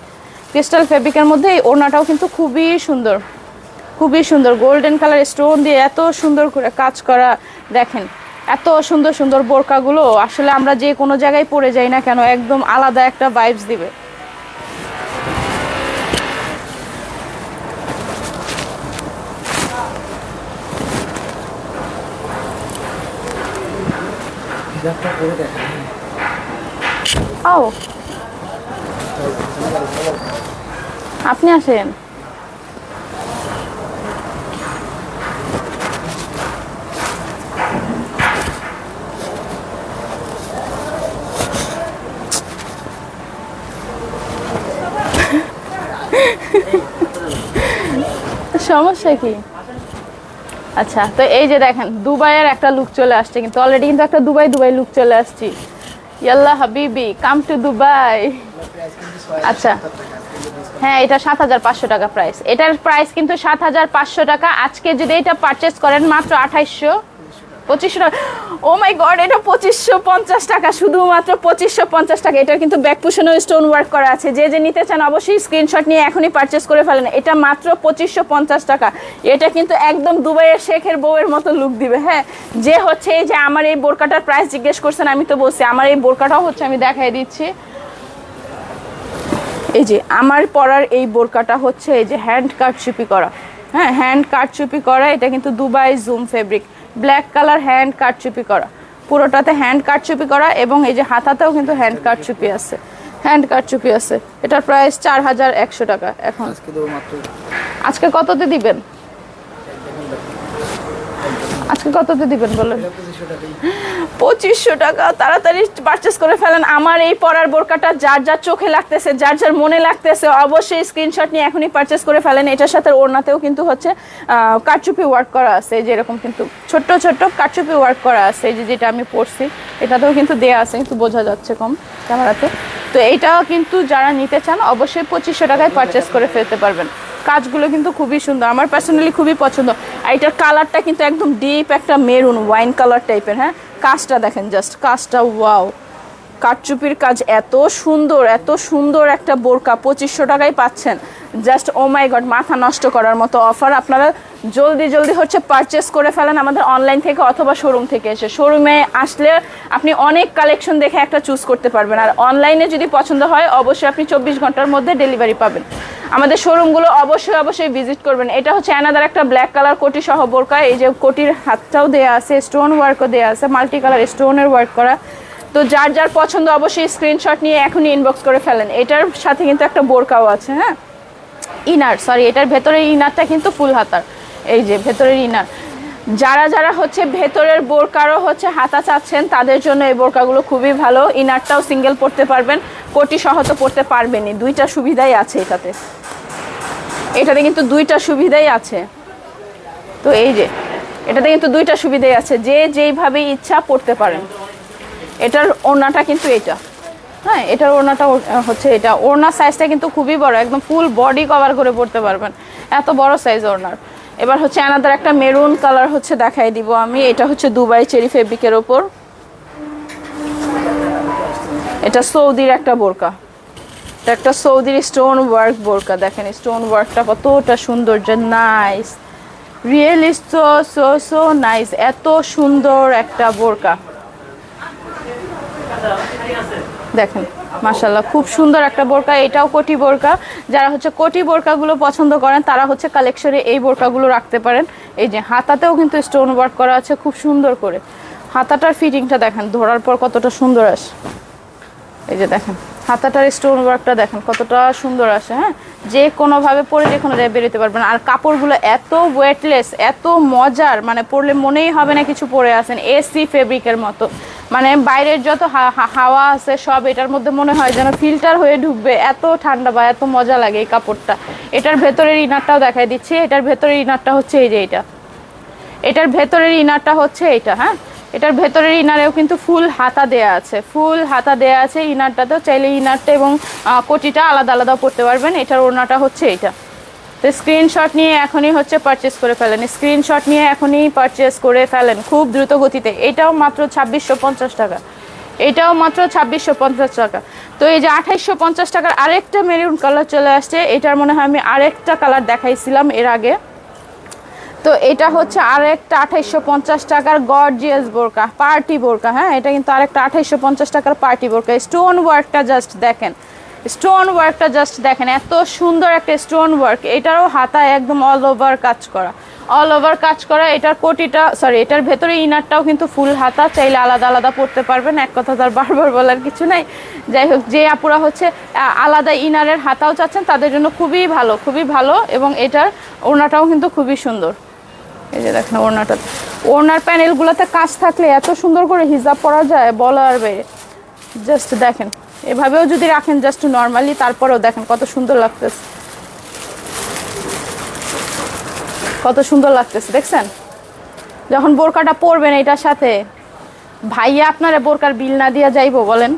ক্রিস্টাল ফেব্রিকের মধ্যে এই ওড়নাটাও কিন্তু খুবই সুন্দর, খুবই সুন্দর। গোল্ডেন কালার স্টোন দিয়ে এত সুন্দর করে কাজ করা। দেখেন এত সুন্দর সুন্দর বোরকাগুলো আসলে আমরা যে কোনো জায়গায় পরে যাই না কেন একদম আলাদা একটা ভাইবস দিবে। আপনি আসেন। সমস্যা কি? আচ্ছা, তো এই যে দেখেন দুবাইয়ের একটা লুক চলে আসছে, কিন্তু অলরেডি কিন্তু একটা দুবাই লুক চলে আসছি। ইয়াল্লা হাবিবি কাম টু দুবাই। আচ্ছা হ্যাঁ, এটা 7500 টাকা প্রাইস। এটার প্রাইস কিন্তু 7500 টাকা। আজকে যদি এটা পারচেস করেন মাত্র 2500 টাকা। ও মাই গড, এটা 2550 টাকা, শুধুমাত্র 2550 টাকা। এটার কিন্তু ব্যাক পুশনেও স্টোন ওয়ার্ক করা আছে। যে যে নিতে চান অবশ্যই স্ক্রিনশট নিয়ে এখনই পারচেস করে ফেলেন। এটা মাত্র 2550 টাকা। এটা কিন্তু একদম দুবাইয়ের শেখের বউয়ের মতো লুক দিবে। হ্যাঁ, যে হচ্ছে এই যে আমার এই বোরকাটার প্রাইস জিজ্ঞেস করছেন, আমি তো বলছি আমার এই বোরকাটাও হচ্ছে, আমি দেখাই দিচ্ছি। এই যে আমার পরার এই বোরকাটা হচ্ছে এই যে হ্যান্ড কাটচুপি করা, হ্যাঁ হ্যান্ড কাটচুপি করা। এটা কিন্তু Dubai zoom fabric, black colour hand কাটচুপি করা, পুরোটাতে হ্যান্ড কাটচুপি করা এবং এই যে হাতাতেও কিন্তু হ্যান্ড কাটচুপি আছে, হ্যান্ড কাটচুপি আছে। এটার প্রাইস 4100 টাকা। এখন আজকে কততে দিবেন? আজকে কততে দিবেন বলেন? 2500 টাকা। তাড়াতাড়ি পারচেস করে ফেলেন। আমার এই পরার বোরকাটা যার যার চোখে লাগতেছে, যার যার মনে লাগতেছে অবশ্যই স্ক্রিনশট নিয়ে এখনই পারচেস করে ফেলেন। এটার সাথে ওড়নাতেও কিন্তু হচ্ছে কাটচুপি ওয়ার্ক করা আছে, যে এরকম কিন্তু ছোট্ট ছোট্ট কাটচুপি ওয়ার্ক করা আছে। এই যে যেটা আমি পরছি এটাতেও কিন্তু দেয়া আছে, কিন্তু বোঝা যাচ্ছে কম ক্যামেরাতে। তো এইটাও কিন্তু যারা নিতে চান অবশ্যই 2500 টাকায় পারচেস করে ফেলতে পারবেন। কাজগুলো কিন্তু খুবই সুন্দর, আমার পার্সোনালি খুবই পছন্দ। আর এটার কালারটা কিন্তু একদম ডিপ একটা মেরুন ওয়াইন কালার টাইপের। হ্যাঁ, কাজটা দেখেন, জাস্ট কাজটা ওয়াও, কাটচুপির কাজ এত সুন্দর, এত সুন্দর একটা বোরকা 2500 টাকায় পাচ্ছেন। জাস্ট ও মাই গড, মাথা নষ্ট করার মতো অফার। আপনারা জলদি জলদি হচ্ছে পারচেস করে ফেলেন আমাদের অনলাইন থেকে অথবা শোরুম থেকে এসে। শোরুমে আসলে আপনি অনেক কালেকশন দেখে একটা চুজ করতে পারবেন। আর অনলাইনে যদি পছন্দ হয় অবশ্যই আপনি 24 ঘন্টার মধ্যে ডেলিভারি পাবেন। আমাদের শোরুমগুলো অবশ্যই ভিজিট করবেন। এটা হচ্ছে অ্যানাদার একটা ব্ল্যাক কালার কোটি সহ বোরকা। এই যে কোটির হাতটাও দেওয়া আছে, স্টোন ওয়ার্কও দেওয়া আছে, মাল্টি কালার স্টোনের ওয়ার্ক করা। তো যার যার পছন্দ অবশ্যই স্ক্রিনশট নিয়ে এখনই ইনবক্স করে ফেলেন। এটার সাথে কিন্তু একটা বোরকাও আছে, হ্যাঁ ইনার, সরি এটার ভেতরের ইনারটা কিন্তু ফুল হাতার। এই যে ভেতরের ইনার, যারা যারা হচ্ছে ভেতরের বোরকারও হচ্ছে হাতা চাচ্ছেন তাদের জন্য এই বোরকাগুলো খুবই ভালো। ইনারটাও সিঙ্গেল পরতে পারবেন, কোটি সহ তো পরতে পারবেনই। দুইটা সুবিধাই আছে এটাতে, এটাতে কিন্তু দুইটা সুবিধাই আছে। তো এই যে এটাতে কিন্তু দুইটা সুবিধাই আছে, যে যেইভাবে ইচ্ছা পড়তে পারেন। এটার ওড়নাটা কিন্তু এটা, হ্যাঁ এটার ওড়নাটা হচ্ছে এটা। ওড়নার সাইজটা কিন্তু খুবই বড়, একদম ফুল বডি কভার করে পড়তে পারবেন, এত বড় সাইজ ওড়নার। এবার হচ্ছে অ্যানাদার একটা মেরুন কালার হচ্ছে দেখাই দিব আমি। এটা হচ্ছে দুবাই চেরি ফেব্রিকের ওপর, এটা সৌদির একটা বোরকা, এটা একটা সৌদির স্টোন ওয়ার্ক বোরকা। দেখেন স্টোন ওয়ার্কটা কতটা সুন্দর, যে nice, really so so so nice. এত সুন্দর একটা বোরকা দেখেন, মাশাআল্লাহ খুব সুন্দর একটা বোরকা। এটাও কোটি বোরকা। যারা হচ্ছে কোটি বোরকাগুলো পছন্দ করেন তারা হচ্ছে কালেকশনে এই বোরকাগুলো রাখতে পারেন। এই যে হাতাতেও কিন্তু স্টোন ওয়ার্ক করা আছে খুব সুন্দর করে। হাতাটার ফিটিংটা দেখেন ধরার পর কতটা সুন্দর আসে। এই যে দেখেন হাতাটার স্টোন ওয়ার্কটা দেখেন কতটা সুন্দর আসে। হ্যাঁ, যে কোনোভাবে পরে যে কোনো জায়গায় বেরোতে পারবেন। আর কাপড়গুলো এত ওয়েটলেস, এত মজার, মানে পরলে মনেই হবে না কিছু পরে আসেন। এসি ফেব্রিকের মতো, মানে বাইরের যত হাওয়া আছে সব এটার মধ্যে মনে হয় যেন ফিল্টার হয়ে ঢুকবে, এত ঠান্ডা বা এত মজা লাগে এই কাপড়টা। এটার ভেতরের ইনারটাও দেখাই দিচ্ছি। এটার ভেতরের ইনারটা হচ্ছে এই যে এটা, এটার ভেতরের ইনারটা হচ্ছে এটা। হ্যাঁ, এটার ভেতরের ইনারেও কিন্তু ফুল হাতা দেয়া আছে, ফুল হাতা দেয়া আছে ইনারটাতেও। চাইলে ইনারটা এবং কোটিটা আলাদা আলাদা পরতে পারবেন। এটার ওড়নাটা হচ্ছে এটা। তো স্ক্রিনশট নিয়ে এখনই হচ্ছে পারচেস করে ফেলেন, স্ক্রিনশট নিয়ে এখনই পারচেস করে ফেলেন খুব দ্রুত গতিতে। এটাও মাত্র 2650 টাকা, এটাও মাত্র 2650 টাকা। তো এই যে 2850 টাকার আরেকটা মেরুন কালার চলে আসছে। এটার মনে হয় আমি আরেকটা কালার দেখাইছিলাম এর আগে। তো এটা হচ্ছে আরেকটা 2850 টাকার গর্জিয়াস বোরকা, পার্টি বোরকা। হ্যাঁ, এটা কিন্তু আরেকটা 2850 টাকার পার্টি বোরকা। স্টোন ওয়ার্কটা জাস্ট দেখেন, স্টোন ওয়ার্কটা জাস্ট দেখেন, এত সুন্দর একটা স্টোন ওয়ার্ক। এটারও হাতায় একদম অল ওভার কাজ করা, অল ওভার কাজ করা। এটার কোটিটা সরি এটার ভেতরে ইনারটাও কিন্তু ফুল হাতা, চাইলে আলাদা আলাদা পরতে পারবেন। এক কথা তার বারবার বলার কিছু নাই। যাই হোক, যে আপুরা হচ্ছে আলাদা ইনারের হাতাও চাচ্ছেন তাদের জন্য খুবই ভালো, খুবই ভালো। এবং এটার ওড়নাটাও কিন্তু খুবই সুন্দর। এই যে দেখেন ওড়নাটা, ওড়নার প্যানেলগুলোতে কাজ থাকলে এত সুন্দর করে হিজাব পরা যায় বলার বাইরে। জাস্ট দেখেন, এভাবেও যদি রাখেন জাস্ট নর্মালি, তারপরেও দেখেন কত সুন্দর লাগতেছে, কত সুন্দর লাগতেছে। দেখছেন যখন বোরকাটা পরবেন এটার সাথে, ভাইয়া আপনারা বোরকার বিল না দিয়া যাইবো বলেন?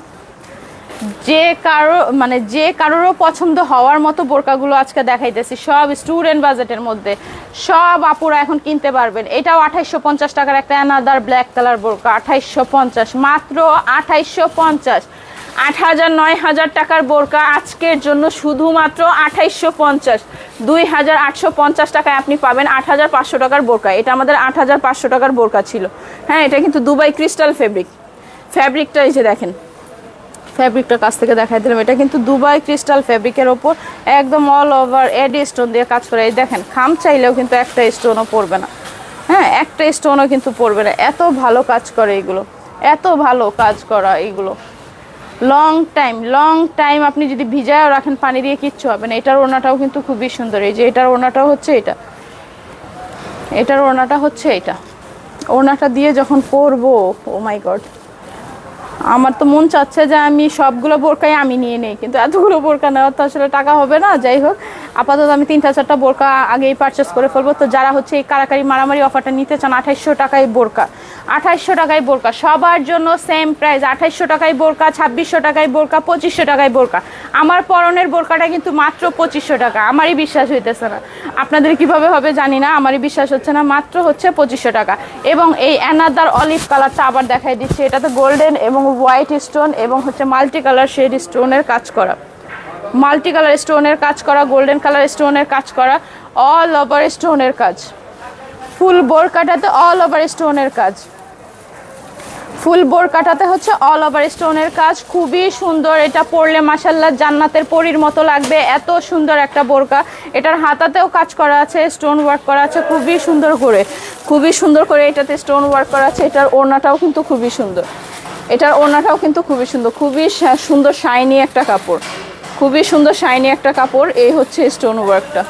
যে কারো মানে যে কারোরও পছন্দ হওয়ার মতো বোরকাগুলো আজকে দেখাইতেছি, সব স্টুডেন্ট বাজেটের মধ্যে, সব আপুরা এখন কিনতে পারবেন। এটাও 2850 টাকার একটা অ্যানাদার ব্ল্যাক কালার বোরকা, 2850, মাত্র 2850। 8000 9000 টাকার বোরকা আজকের জন্য শুধুমাত্র 2850। 2850 টাকায় আপনি পাবেন 8500 টাকার বোরকা। এটা আমাদের 8500 টাকার বোরকা ছিল। হ্যাঁ, এটা কিন্তু দুবাই ক্রিস্টাল ফেব্রিক। ফ্যাব্রিকটা এই যে দেখেন, ফ্যাব্রিকটার কাছ থেকে দেখাই দিলাম। এটা কিন্তু দুবাই ক্রিস্টাল ফ্যাব্রিকের ওপর একদম অল ওভার এডি স্টোন দিয়ে কাজ করে। এই দেখেন, খাম চাইলেও কিন্তু একটা স্টোনও পড়বে না। হ্যাঁ, একটা স্টোনও কিন্তু পড়বে না। এত ভালো কাজ করে এগুলো, এত ভালো কাজ করা এগুলো। লং টাইম আপনি যদি ভিজায়ও রাখেন পানি দিয়ে কিচ্ছু হবে না। এটার ওড়নাটাও কিন্তু খুবই সুন্দর। এই যে এটার ওড়নাটাও হচ্ছে এটা, এটার ওড়নাটা হচ্ছে এটা। ওড়নাটা দিয়ে যখন পরবো, ও মাই গড, আমার তো মন চাচ্ছে যে আমি সবগুলো বোরকাই আমি নিয়ে নেই, কিন্তু এতগুলো বোরকা নেওয়ার তো আসলে টাকা হবে না। যাই হোক, আপাতত আমি 3-4টা বোরকা আগেই পারচেস করে ফেলবো। তো যারা হচ্ছে এই কারাকারি মারামারি অফারটা নিতে চান, 2800 টাকায় বোরকা, 2800 টাকায় বোরকা, সবার জন্য সেম প্রাইস। 2800 টাকায় বোরকা, 2600 টাকায় বোরকা, 2500 টাকায় বোরকা। আমার পরনের বোরকাটা কিন্তু মাত্র 2500 টাকা। আমারই বিশ্বাস হইতেছে না, আপনাদের কিভাবে হবে জানি না, আমারই বিশ্বাস হচ্ছে না। মাত্র হচ্ছে 2500 টাকা। এবং এই অ্যানাদার অলিভ কালারটা আবার দেখাই দিচ্ছি। এটাতে গোল্ডেন এবং হোয়াইট স্টোন এবং হচ্ছে মাল্টি কালার শেড স্টোনের কাজ করা, মাল্টি কালার স্টোনের কাজ করা, গোল্ডেন কালার স্টোনের কাজ করা, অল ওভার স্টোনের কাজ। ফুল বোরকাটাতে অল ওভার স্টোনের কাজ, ফুল বোরকাটাতে হচ্ছে অল ওভার স্টোনের কাজ। খুবই সুন্দর, এটা পরলে মাশাআল্লাহ জান্নাতের পরীর মতো লাগবে। এত সুন্দর একটা বোরকা। এটার হাতাতেও কাজ করা আছে, স্টোন ওয়ার্ক করা আছে খুবই সুন্দর করে, খুবই সুন্দর করে এটাতে স্টোন ওয়ার্ক করা আছে। এটার ওড়নাটাও কিন্তু খুবই সুন্দর, এটার ওড়নাটাও কিন্তু খুবই সুন্দর, খুবই সুন্দর শাইনি একটা কাপড়, খুবই সুন্দর শাইনি একটা কাপড়। এই হচ্ছে স্টোন ওয়ার্কটা,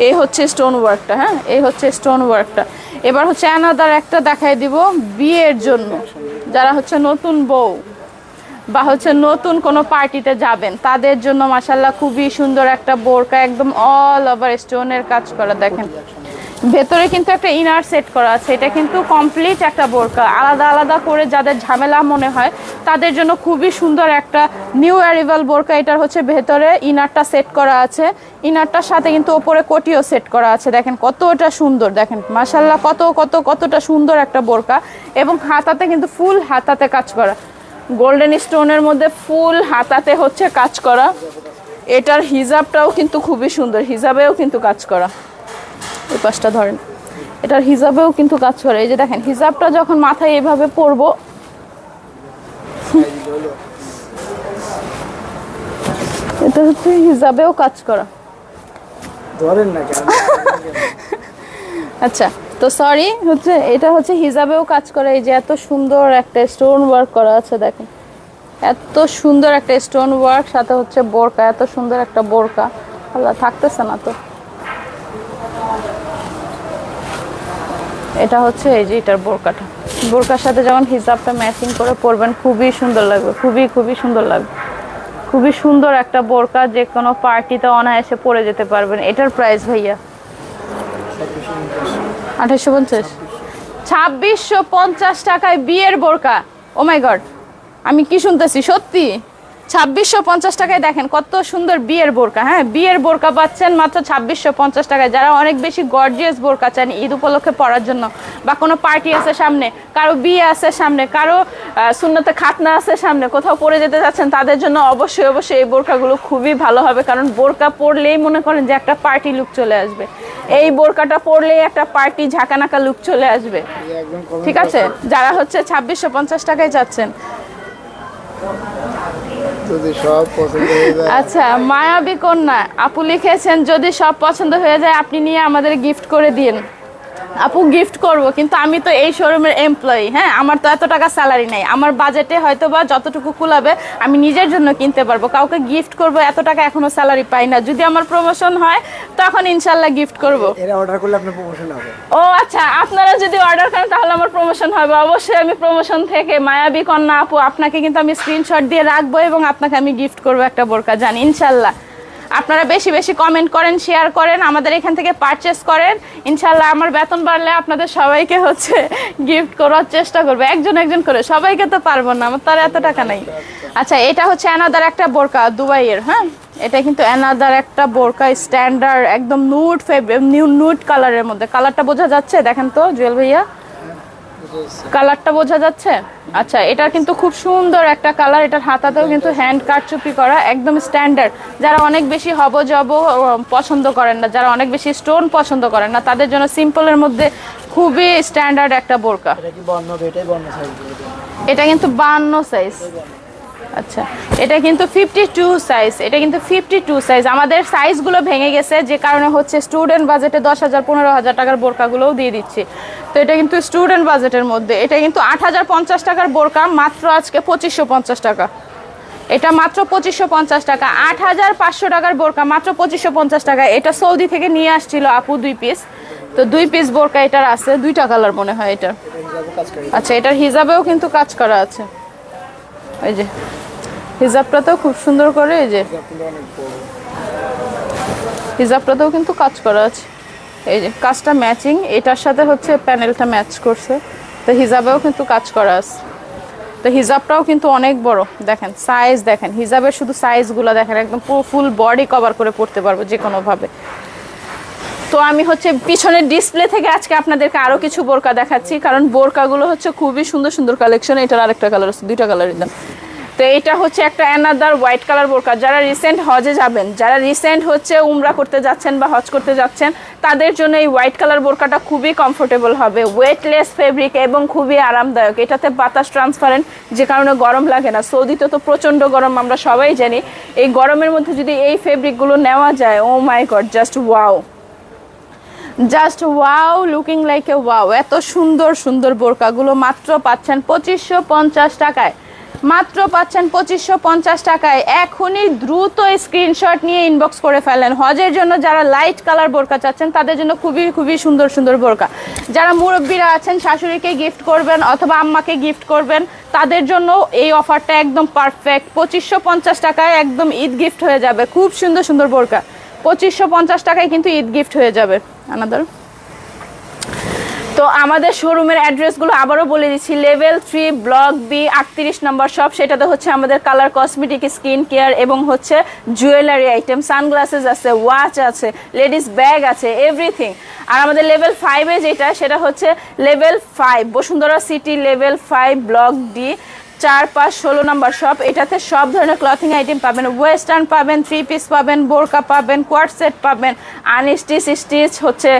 এই হচ্ছে স্টোন ওয়ার্কটা। হ্যাঁ, এই হচ্ছে স্টোন ওয়ার্কটা। এবার হচ্ছে অ্যানাদার একটা দেখাই দিব বিয়ের জন্য, যারা হচ্ছে নতুন বউ বা হচ্ছে নতুন কোনো পার্টিতে যাবেন তাদের জন্য মাশাআল্লাহ খুবই সুন্দর একটা বোরকা, একদম অল ওভার স্টোনের কাজ করা। দেখেন ভেতরে কিন্তু একটা ইনার সেট করা আছে, এটা কিন্তু কমপ্লিট একটা বোরকা। আলাদা আলাদা করে যাদের ঝামেলা মনে হয় তাদের জন্য খুবই সুন্দর একটা নিউ অ্যারাইভাল বোরকা। এটার হচ্ছে ভেতরে ইনারটা সেট করা আছে, ইনারটার সাথে কিন্তু ওপরে কোটিও সেট করা আছে। দেখেন কতটা সুন্দর, দেখেন মাশাআল্লাহ কতটা সুন্দর একটা বোরকা। এবং হাতাতে কিন্তু ফুল হাতাতে কাজ করা, গোল্ডেন স্টোনের মধ্যে ফুল হাতাতে হচ্ছে কাজ করা। এটার হিজাবটাও কিন্তু খুবই সুন্দর, হিজাবেও কিন্তু কাজ করা। এই পাশটা ধরেন, এটার হিজাবেও কিন্তু কাজ করে। এই যে দেখেন হিজাবটা যখন মাথায় এভাবে পরবো, এটা হচ্ছে হিজাবেও কাজ করা। ধরেন না কেন? আচ্ছা তো সরি, হচ্ছে এটা হচ্ছে হিজাবেও কাজ করে। এই যে এত সুন্দর একটা স্টোন ওয়ার্ক করা আছে, দেখেন এত সুন্দর একটা স্টোন ওয়ার্ক, সাথে হচ্ছে বোরকা, এত সুন্দর একটা বোরকা। আল্লাহ থাকতেছে না তো। এটা হচ্ছে এই যে এটার বোরকাটা, বোরকার সাথে যখন হিজাবটা ম্যাচিং করে পরবেন খুবই সুন্দর লাগবে, খুবই সুন্দর লাগবে। খুবই সুন্দর একটা বোরকা, যে কোনো পার্টিতে অনায়াসে পরে যেতে পারবেন। এটার প্রাইস ভাইয়া 2850, 2650 টাকায় বিয়ের বোরকা। ও মাই গড, আমি কি শুনতেছি, সত্যি 2650 টাকায় দেখেন কত সুন্দর বিয়ের বোরকা। হ্যাঁ, বিয়ের বোরকা পাচ্ছেন মাত্র 2650 টাকায়। যারা অনেক বেশি গর্জিয়াস বোরকা চান ঈদ উপলক্ষে পরার জন্য, বা কোনো পার্টি আছে সামনে, কারো বিয়ে আছে সামনে, কারো সুন্নতে খাতনা আছে সামনে, কোথাও পরে যেতে যাচ্ছেন, তাদের জন্য অবশ্যই এই বোরকাগুলো খুবই ভালো হবে। কারণ বোরকা পরলেই মনে করেন যে একটা পার্টি লুক চলে আসবে। এই বোরকাটা পরলেই একটা পার্টি ঝাঁকানাকা লুক চলে আসবে। ঠিক আছে, যারা হচ্ছে 2650 টাকায় চাচ্ছেন। যদি সব পছন্দ হয়ে যায়। আচ্ছা, মায়াবী কন্যা আপু লিখেছেন যদি সব পছন্দ হয়ে যায় আপনি নিয়ে আমাদের গিফট করে দিন। আপু গিফট করব, কিন্তু আমি তো এই শোরুমের এমপ্লয়ি। হ্যাঁ, আমার তো এত টাকা স্যালারি নেই, আমার বাজেটে হয়তো বা যতটুকু কুলাবে আমি নিজের জন্য কিনতে পারবো। কাউকে গিফট করব এত টাকা এখনো স্যালারি পাই না। যদি আমার প্রমোশন হয় তখন ইনশাল্লাহ গিফট করব। এরা অর্ডার করলে আপনার প্রমোশন হবে। ও আচ্ছা, আপনারা যদি অর্ডার করেন তাহলে আমার প্রমোশন হবে। অবশ্যই আমি প্রমোশন থেকে মায়াবী কন্যা আপু আপনাকে কিন্তু আমি স্ক্রিনশট দিয়ে রাখবো এবং আপনাকে আমি গিফট করবো একটা বোরকা, জানি ইনশাল্লাহ। আপনারা বেশি বেশি কমেন্ট করেন, শেয়ার করেন, আমাদের এখান থেকে পারচেস করেন। ইনশাল্লাহ আমার বেতন বাড়লে আপনাদের সবাইকে হচ্ছে গিফট করার চেষ্টা করবো, একজন করে। সবাইকে তো পারবো না, আমার তার এত টাকা নাই। আচ্ছা, এটা হচ্ছে অ্যানাদার একটা বোরকা দুবাইয়ের। হ্যাঁ, এটা কিন্তু অ্যানাদার একটা বোরকা, স্ট্যান্ডার্ড একদম নুড কালারের মধ্যে। কালারটা বোঝা যাচ্ছে? দেখেন তো জুয়েল ভাইয়া, কালারটা বোঝা যাচ্ছে? আচ্ছা, এটা কিন্তু খুব সুন্দর একটা কালার। এটার হাতাতেও কিন্তু হ্যান্ড কারচুপি করা, একদম স্ট্যান্ডার্ড। যারা অনেক বেশি হবজব পছন্দ করেন না, যারা অনেক বেশি স্টোন পছন্দ করেন না, তাদের জন্য সিম্পলের মধ্যে খুবই স্ট্যান্ডার্ড একটা বোরকা। এটা কি বর্ণ? এটাই বর্ণ সাইজ। এটা কিন্তু 52 সাইজ। আচ্ছা, এটা কিন্তু 52 সাইজ। এটা কিন্তু 52 সাইজ। আমাদের সাইজগুলো ভেঙে গেছে, যে কারণে হচ্ছে স্টুডেন্ট বাজেটে 10,000 15,000 টাকার বোরকাগুলোও দিয়ে দিচ্ছি। তো এটা কিন্তু স্টুডেন্ট বাজেটের মধ্যে। এটা কিন্তু 8,050 টাকার বোরকা, মাত্র আজকে 2550 টাকা। এটা মাত্র 2550 টাকা। 8,500 টাকার বোরকা মাত্র 2550 টাকা। এটা সৌদি থেকে নিয়ে আসছিল আপু 2 পিস। তো 2 পিস বোরকা এটার আছে, 2টা কালার মনে হয় এটা। আচ্ছা, এটার হিজাবেও কিন্তু কাজ করা আছে। এই যে হিজাবটাতেও খুব সুন্দর করে, এই যে হিজাবটাতেও কিন্তু কাজ করা আছে। এই যে কাজটা ম্যাচিং, এটার সাথে হচ্ছে প্যানেলটা ম্যাচ করছে। তো হিজাবেও কিন্তু কাজ করা আছে। তো হিজাবটাও কিন্তু অনেক বড়, দেখেন সাইজ, দেখেন হিজাবের শুধু সাইজগুলো দেখেন, একদম পুরো ফুল বডি কভার করে পড়তে পারবো যে কোনোভাবে। তো আমি হচ্ছে পিছনের ডিসপ্লে থেকে আজকে আপনাদেরকে আরও কিছু বোরকা দেখাচ্ছি, কারণ বোরকাগুলো হচ্ছে খুবই সুন্দর কালেকশন। এটার আরেকটা কালার আছে, 2টা কালারের দাম। তো এটা হচ্ছে একটা অ্যানাদার হোয়াইট কালার বোরকা। যারা রিসেন্ট হজে যাবেন, যারা রিসেন্ট হচ্ছে উমরা করতে যাচ্ছেন বা হজ করতে যাচ্ছেন, তাদের জন্য এই হোয়াইট কালার বোরকাটা খুবই কমফোর্টেবল হবে। ওয়েটলেস ফেব্রিক এবং খুবই আরামদায়ক। এটাতে বাতাস ট্রান্সপারেন্ট, যে কারণে গরম লাগে না। সৌদিতে তো প্রচণ্ড গরম, আমরা সবাই জানি। এই গরমের মধ্যে যদি এই ফেব্রিকগুলো নেওয়া যায়, oh my god, just wow, looking like a wow. এত সুন্দর বোরকাগুলো মাত্র পাচ্ছেন 2550 টাকায়। মাত্র পাচ্ছেন 2550 টাকায়। এখনই দ্রুত স্ক্রিনশট নিয়ে ইনবক্স করে ফেলেন। হজের জন্য যারা লাইট কালার বোরকা চাচ্ছেন তাদের জন্য খুবই সুন্দর বোরকা। যারা মুরব্বীরা আছেন, শাশুড়িকে গিফট করবেন অথবা আম্মাকে গিফট করবেন, তাদের জন্য এই অফারটা একদম পারফেক্ট। 2550 টাকায় একদম ঈদ গিফট হয়ে যাবে। খুব সুন্দর বোরকা 2550 টাকায় কিন্তু ঈদ গিফট হয়ে যাবে। আনাদার তো আমাদের শোরুমের অ্যাড্রেসগুলো আবারও বলে দিচ্ছি, লেভেল 3 ব্লক বি 38 নম্বর শপ, সেটাতে হচ্ছে আমাদের কালার কসমেটিক, স্কিন কেয়ার এবং হচ্ছে জুয়েলারি আইটেম, সানগ্লাসেস আছে, ওয়াচ আছে, লেডিস ব্যাগ আছে, এভরিথিং। আর আমাদের লেভেল 5-এ যেটা, সেটা হচ্ছে level 5 Bashundhara city level 5 block D 4-5-16 নম্বর শপ। এটাতে সব ধরনের ক্লথিং আইটেম পাবেন, ওয়েস্টার্ন পাবেন, 3 পিস পাবেন, বোরকা পাবেন, কোয়ার্ট সেট পাবেন, আনস্টিচ স্টিচ হচ্ছে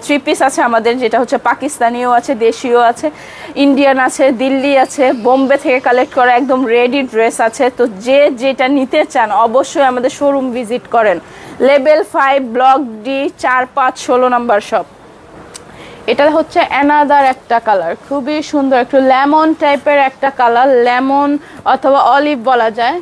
3 পিস আছে আমাদের, যেটা হচ্ছে পাকিস্তানিও আছে, দেশীয় আছে, ইন্ডিয়ান আছে, দিল্লি আছে, বোম্বে থেকে কালেক্ট করা একদম রেডি ড্রেস আছে। তো যে যেটা নিতে চান অবশ্যই আমাদের শোরুম ভিজিট করেন। লেভেল 5 ব্লক ডি 4-5-16 নম্বর শপ। এটা হচ্ছে অ্যানাদার একটা কালার, খুবই সুন্দর, একটু লেমন টাইপের একটা কালার, লেমন অথবা অলিভ বলা যায়,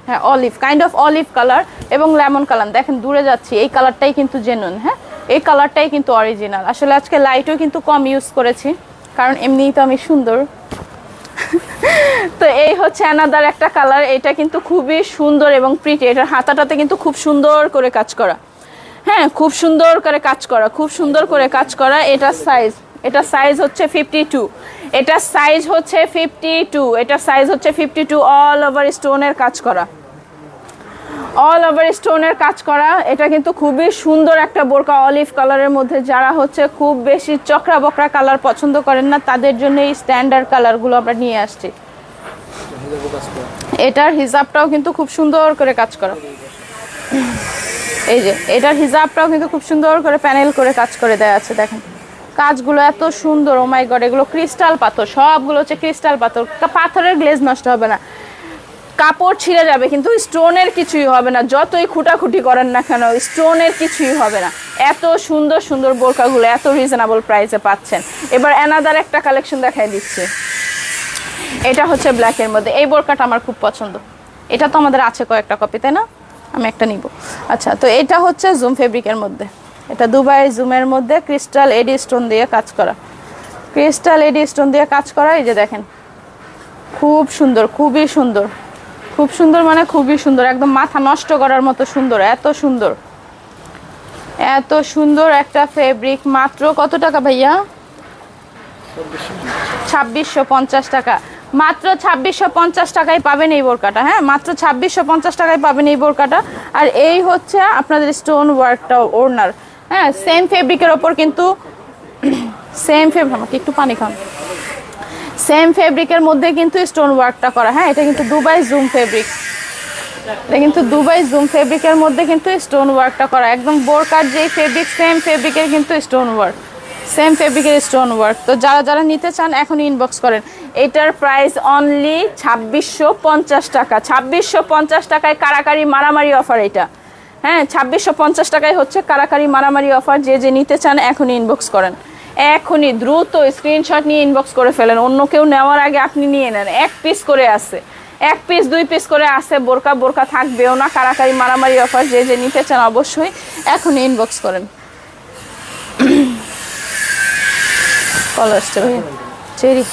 হ্যাঁ olive, kind of olive colour এবং লেমন কালার। দেখেন দূরে যাচ্ছি, এই কালারটাই কিন্তু জেনুইন, হ্যাঁ এই কালারটাই কিন্তু অরিজিনাল। আসলে আজকে লাইটও কিন্তু কম ইউজ করেছি, কারণ এমনিই তো আমি সুন্দর। তো এই হচ্ছে অ্যানাদার একটা কালার, এটা কিন্তু খুবই সুন্দর এবং প্রিটি। এটার হাতাটাতে কিন্তু খুব সুন্দর করে কাজ করা, হ্যাঁ খুব সুন্দর করে কাজ করা, খুব সুন্দর করে কাজ করা। এটা সাইজ হচ্ছে 52, এটা সাইজ হচ্ছে 52, এটা সাইজ হচ্ছে 52, অল ওভার স্টোনের কাজ করা, অল ওভার স্টোনের কাজ করা। এটা কিন্তু খুবই সুন্দর একটা বোরকা অলিভ কালারের মধ্যে। যারা হচ্ছে খুব বেশি চকরা বকরা কালার পছন্দ করেন না, তাদের জন্য এই স্ট্যান্ডার্ড কালারগুলো আমরা নিয়ে আসছি। এটার হিজাবটাও কিন্তু খুব সুন্দর করে কাজ করা, এই যে এটার হিজাবটাও কিন্তু খুব সুন্দর করে প্যানেল করে কাজ করে দেয়া আছে। দেখেন কাজগুলো এত সুন্দর, ও মাই গড, এগুলো ক্রিস্টাল পাথর, সবগুলো হচ্ছে ক্রিস্টাল পাথর। পাথরের গ্লেজ নষ্ট হবে না, কাপড় ছিঁড়ে যাবে কিন্তু স্টোনের কিছুই হবে না, যতই খুঁটাখুটি করেন না কেন স্টোনের কিছুই হবে না। এত সুন্দর সুন্দর বোরকাগুলো এত রিজনেবল প্রাইসে পাচ্ছেন। এবার অ্যানাদার একটা কালেকশন দেখাই দিচ্ছি, এটা হচ্ছে ব্ল্যাকের মধ্যে। এই বোরকাটা আমার খুব পছন্দ, এটা তো আমাদের আছে কয়েকটা কপি, তাই না? আমি একটা নিব। আচ্ছা, তো এটা হচ্ছে জুম ফেব্রিকের মধ্যে, এটা দুবাই জুমের মধ্যে ক্রিস্টাল এডি স্টোন দিয়ে কাজ করা, ক্রিস্টাল এডি স্টোন দিয়ে কাজ করা। এই যে দেখেন খুব সুন্দর, খুবই সুন্দর, খুব সুন্দর, মানে খুবই সুন্দর, একদম মাথা নষ্ট করার মতো সুন্দর, এত সুন্দর, এত সুন্দর একটা ফেব্রিক। মাত্র কত টাকা ভাইয়া? 2650 টাকা, মাত্র 2650 টাকায় পাবেন এই বোরকাটা, হ্যাঁ মাত্র 2650 টাকায় পাবেন এই বোরকাটা। আর এই হচ্ছে আপনাদের স্টোন ওয়ার্কটা, ওড়নার, হ্যাঁ সেম ফেব্রিকের ওপর কিন্তু সেম ফেব্রিক, আমাকে একটু পানি খান, সেম ফেব্রিকের মধ্যে কিন্তু স্টোন ওয়ার্কটা করা, হ্যাঁ এটা কিন্তু দুবাই জুম ফেব্রিক, এটা কিন্তু দুবাই জুম ফেব্রিকের মধ্যে কিন্তু স্টোন ওয়ার্কটা করা, একদম বোরকার যেই ফেব্রিক সেম ফেব্রিকের কিন্তু স্টোন ওয়ার্ক, সেম ফেব্রিকের স্টোন ওয়ার্ক। তো যারা যারা নিতে চান এখন ইনবক্স করেন। এটার প্রাইস অনলি 2650 টাকা, 2650 টাকায় কারাকারি মারামারি অফার এটা, হ্যাঁ 2650 টাকায় হচ্ছে কারাকারি মারামারি অফার। যে যে নিতে চান এখনই ইনবক্স করেন, এখনই দ্রুত স্ক্রিনশট নিয়ে ইনবক্স করে ফেলেন, অন্য কেউ নেওয়ার আগে আপনি নিয়ে নেন। 1 পিস করে আছে, 1 পিস 2 পিস করে আছে, বোরকা বোরকা থাকবেও না, কারাকারি মারামারি অফার। যে যে নিতে চান অবশ্যই এখনই ইনবক্স করেন। কল আসছে ভাই, চেরি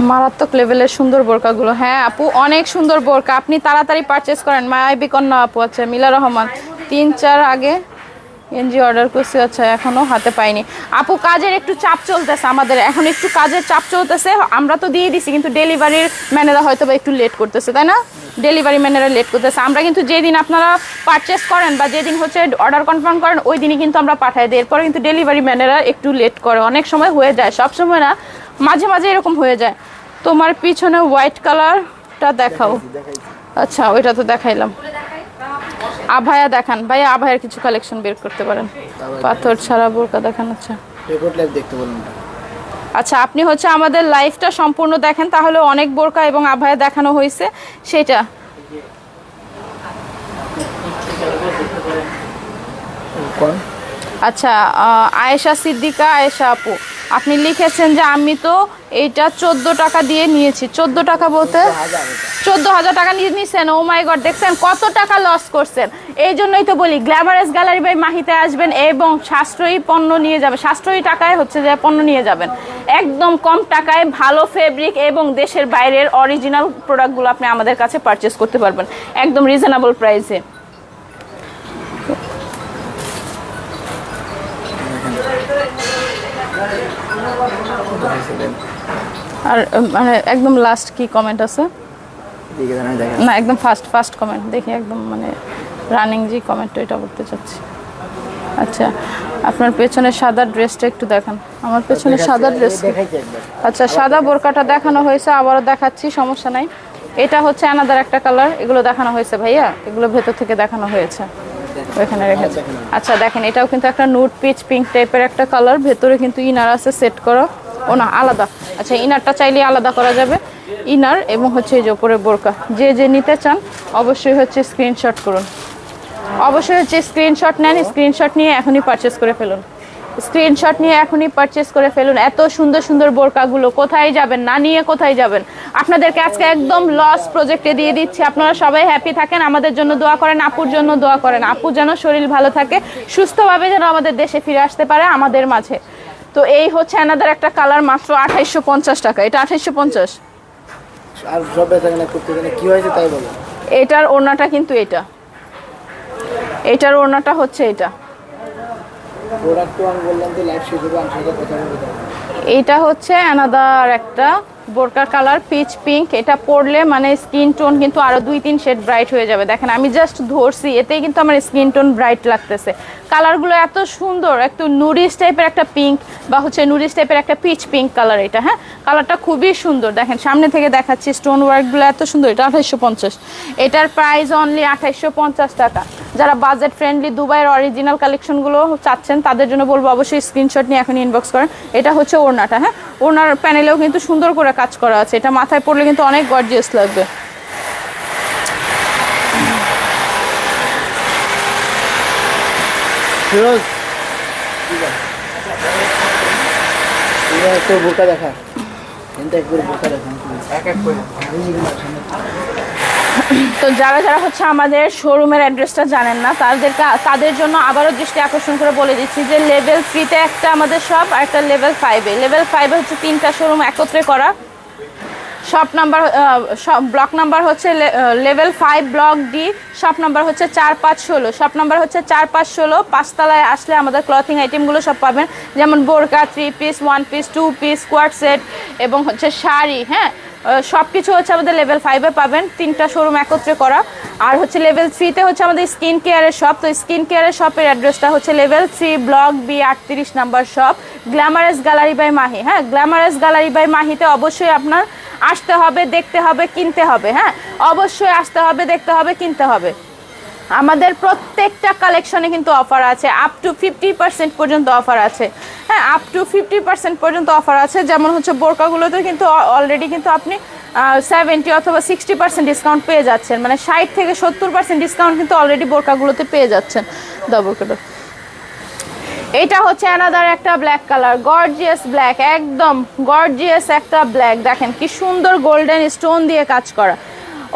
মারাত্মক লেভেলের সুন্দর বোরকাগুলো। হ্যাঁ আপু অনেক সুন্দর বোরকা, আপনি তাড়াতাড়ি পারচেস করেন। মায়াবী কন্যা আপু আছে, মিলা রহমান 3-4 আগে এনজি অর্ডার করছি, আচ্ছা এখনো হাতে পাইনি। আপু কাজের একটু চাপ চলতেছে আমাদের, এখন একটু কাজের চাপ চলতেছে, আমরা তো দিয়ে দিছি কিন্তু ডেলিভারির ম্যানেরা হয়তো বা একটু লেট করতেছে, তাই না? ডেলিভারি ম্যানেরা লেট করতেছে। আমরা কিন্তু যেদিন আপনারা পারচেস করেন বা যেদিন হচ্ছে অর্ডার কনফার্ম করেন ওই দিনই কিন্তু আমরা পাঠাই দিই, এরপরে কিন্তু ডেলিভারি ম্যানেরা একটু লেট করে, অনেক সময় হয়ে যায়, সব সময় না, মাঝে মাঝে এরকম হয়ে যায়। তোমার পিছনে হোয়াইট কালারটা দেখাও, আচ্ছা ওইটা তো দেখাইলাম। আভায়া দেখান ভাইয়া, আভায়ার কিছু কালেকশন বের করতে পারেন, পাথর ছাড়া বোরকা দেখান। আচ্ছা রেকর্ড লাইভ দেখতে বলুন। আচ্ছা আপনি হচ্ছে আমাদের লাইভটা সম্পূর্ণ দেখেন, তাহলে অনেক বোরকা এবং আভায়া দেখানো হয়েছে সেটা। আচ্ছা আয়েশা সিদ্দিকা, আয়েশা আপু আপনি লিখেছেন যে আমি তো এইটা 14 টাকা দিয়ে নিয়েছি। 14 টাকা বলতে 14,000 টাকা নিয়ে নিছেন। ও মাই গড, দেখছেন কত টাকা লস করছেন। এই জন্যই তো বলি গ্ল্যামারাস গ্যালারি বাই মাহিতে আসবেন এবং সাশ্রয়ী পণ্য নিয়ে যাবেন, সাশ্রয়ী টাকায় হচ্ছে যে পণ্য নিয়ে যাবেন, একদম কম টাকায় ভালো ফেব্রিক এবং দেশের বাইরের অরিজিনাল প্রোডাক্টগুলো আপনি আমাদের কাছে পারচেস করতে পারবেন একদম রিজনেবল প্রাইসে। আর মানে একদম লাস্ট কি কমেন্ট আছে না, একদম ফার্স্ট কমেন্ট দেখি, একদম মানে রানিং যে কমেন্ট এটা বলতে চাচ্ছি। আচ্ছা, আপনার পেছনে সাদা ড্রেসটা একটু দেখান। আমার পেছনে সাদা ড্রেস, আচ্ছা সাদা বোরকাটা দেখানো হয়েছে, আবারও দেখাচ্ছি, সমস্যা নাই। এটা হচ্ছে অ্যানাদার একটা কালার, এগুলো দেখানো হয়েছে ভাইয়া, এগুলো ভেতর থেকে দেখানো হয়েছে, ওইখানে রেখেছে। আচ্ছা দেখেন, এটাও কিন্তু একটা নুড পিচ পিঙ্ক টাইপের একটা কালার, ভেতরে কিন্তু ইনার আছে সেট করা, ও না আলাদা। আচ্ছা, ইনারটা চাইলে আলাদা করা যাবে, ইনার এবং হচ্ছে এই যে উপরে বোরকা। যে যে নিতে চান অবশ্যই হচ্ছে স্ক্রিনশট করুন, অবশ্যই হচ্ছে স্ক্রিনশট নেন, স্ক্রিনশট নিয়ে এখনই পারচেস করে ফেলুন, স্ক্রিনশট নিয়ে এখনই পারচেস করে ফেলুন। এত সুন্দর সুন্দর বোরকাগুলো কোথায় যাবেন না নিয়ে, কোথায় যাবেন? আপনাদেরকে আজকে একদম লস প্রজেক্টে দিয়ে দিচ্ছি। আপনারা সবাই হ্যাপি থাকেন, আমাদের জন্য দোয়া করেন, আপুর জন্য দোয়া করেন, আপু যেন শরীর ভালো থাকে, সুস্থভাবে যেন আমাদের দেশে ফিরে আসতে পারে আমাদের মাঝে। তো এই হচ্ছে অ্যানাদার একটা কালার, মাত্র 2850 টাকা। এটা 2850। আর সব বেচাকেনা করতে গেলে কি হয়েছে তাই বলো। এটার ওড়নাটা কিন্তু এটার ওড়নাটা হচ্ছে এটা। প্রোডাক্ট আমি বললাম তো লাইভ শেষ হবে, আমি কথা বলতে। এটা হচ্ছে অ্যানাদার একটা বোরকার কালার, পিচ পিঙ্ক। এটা পরলে মানে স্কিন টোন কিন্তু আরো 2-3 শেড ব্রাইট হয়ে যাবে। দেখেন আমি জাস্ট ধরছি, এতেই কিন্তু আমার স্কিন টোন ব্রাইট লাগতেছে। কালারগুলো এত সুন্দর, একটু নুরিশ টাইপের একটা পিঙ্ক বা হচ্ছে নুরিশ টাইপের একটা পিচ পিঙ্ক কালার এটা। হ্যাঁ, কালারটা খুবই সুন্দর। দেখেন সামনে থেকে দেখাচ্ছি, স্টোন ওয়ার্কগুলো এত সুন্দর। এটা 2850, এটার প্রাইস অনলি 2850 টাকা। যারা বাজেট ফ্রেন্ডলি দুবাইয়ের অরিজিনাল কালেকশনগুলো চাচ্ছেন তাদের জন্য বলবো অবশ্যই স্ক্রিনশট নিয়ে এখন ইনবক্স করেন। এটা হচ্ছে ওড়নাটা। হ্যাঁ, ওড়নার প্যানেলেও কিন্তু সুন্দর করে কাজ করা আছে, এটা মাথায় পরলে কিন্তু অনেক গর্জিয়াস লাগবে। ফিরোজ তো বোরকা দেখা, এটা একবার বোরকা দেখা এক এক করে। তো যারা যারা হচ্ছে আমাদের শোরুমের অ্যাড্রেসটা জানেন না তাদের জন্য আবারও দৃষ্টি আকর্ষণ করে বলে দিচ্ছি যে লেভেল 3-তে একটা আমাদের শপ আর একটা লেভেল 5-এ। লেভেল 5-এ হচ্ছে 3টা শোরুম একত্রে করা। শপ নাম্বার ব্লক নাম্বার হচ্ছে level 5 block D, shop number হচ্ছে 4-5-16, শপ নাম্বার হচ্ছে 4-5-16। 5তলায় আসলে আমাদের ক্লথিং আইটেমগুলো সব পাবেন, যেমন বোরকা, 3 piece, 1 piece, 2 piece, squad set এবং হচ্ছে শাড়ি। হ্যাঁ, সব কিছু হচ্ছে আমাদের লেভেল 5-এ পাবেন, 3টা শোরুম একত্রে করা। আর হচ্ছে লেভেল 3-তে হচ্ছে আমাদের স্কিন কেয়ারের শপ। তো স্কিন কেয়ারের শপের অ্যাড্রেসটা হচ্ছে level 3 block B 38 number shop, glamorous gallery by Mahi. হ্যাঁ, গ্ল্যামারাস গ্যালারি বাই মাহিতে অবশ্যই আপনার আসতে হবে, দেখতে হবে, কিনতে হবে। হ্যাঁ, অবশ্যই আসতে হবে, দেখতে হবে, কিনতে হবে। আমাদের প্রত্যেকটা কালেকশনে কিন্তু অফার আছে, আপ টু 50% পর্যন্ত অফার আছে। হ্যাঁ, আপ টু 50% পর্যন্ত অফার আছে। যেমন হচ্ছে বোরকাগুলোতে কিন্তু অলরেডি কিন্তু আপনি 70 অথবা 60% ডিসকাউন্ট পেয়ে যাচ্ছেন, মানে 60 থেকে 70% ডিসকাউন্ট কিন্তু অলরেডি বোরকাগুলোতে পেয়ে যাচ্ছেন। দাও বোরকাটা। এটা হচ্ছে অ্যানাদার একটা ব্ল্যাক কালার, গর্জিয়াস ব্ল্যাক, একদম গর্জিয়াস একটা ব্ল্যাক। দেখেন কি সুন্দর গোল্ডেন স্টোন দিয়ে কাজ করা।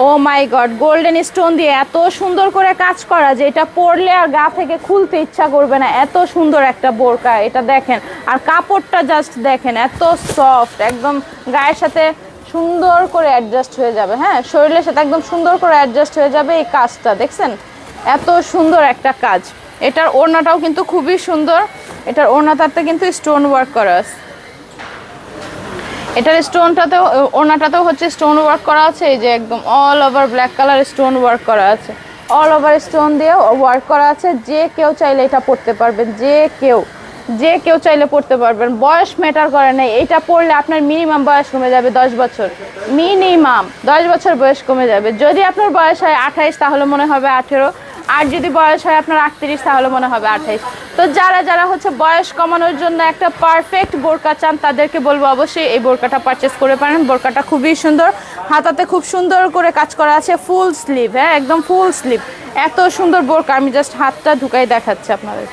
ও মাই গড, গোল্ডেন স্টোন দিয়ে এত সুন্দর করে কাজ করা যে এটা পরলে আর গা থেকে খুলতে ইচ্ছা করবে না, এত সুন্দর একটা বোরকা এটা। দেখেন আর কাপড়টা জাস্ট দেখেন, এত সফট, একদম গায়ের সাথে সুন্দর করে অ্যাডজাস্ট হয়ে যাবে। হ্যাঁ, শরীরের সাথে একদম সুন্দর করে অ্যাডজাস্ট হয়ে যাবে। এই কাজটা দেখছেন, এত সুন্দর একটা কাজ। এটার ওড়নাটাও কিন্তু খুবই সুন্দর, এটার ওড়নাটাতে কিন্তু স্টোন ওয়ার্ক করা আছে। এটার স্টোনটাতেও ওড়নাটাতেও হচ্ছে স্টোন ওয়ার্ক করা আছে, এই যে একদম all over black colour stone work করা আছে, অল ওভার স্টোন দিয়ে ওয়ার্ক করা আছে। যে কেউ চাইলে এটা পরতে পারবেন, যে কেউ চাইলে পড়তে পারবেন, বয়স ম্যাটার করে না। এটা পড়লে আপনার মিনিমাম বয়স কমে যাবে 10 বছর, মিনিমাম 10 বছর বয়স কমে যাবে। যদি আপনার বয়স হয় 28 তাহলে মনে হবে 18, আর যদি বয়স হয় আপনার 38 তাহলে মনে হবে 28। তো যারা যারা হচ্ছে বয়স কমানোর জন্য একটা পারফেক্ট বোরকা চান তাদেরকে বলবো অবশ্যই এই বোরকাটা পারচেস করে পারেন। বোরকাটা খুবই সুন্দর, হাতাতে খুব সুন্দর করে কাজ করা আছে, ফুল স্লিভ। হ্যাঁ, একদম ফুল স্লিভ, এত সুন্দর বোরকা। আমি জাস্ট হাতটা ঢুকাই দেখাচ্ছি আপনাদের।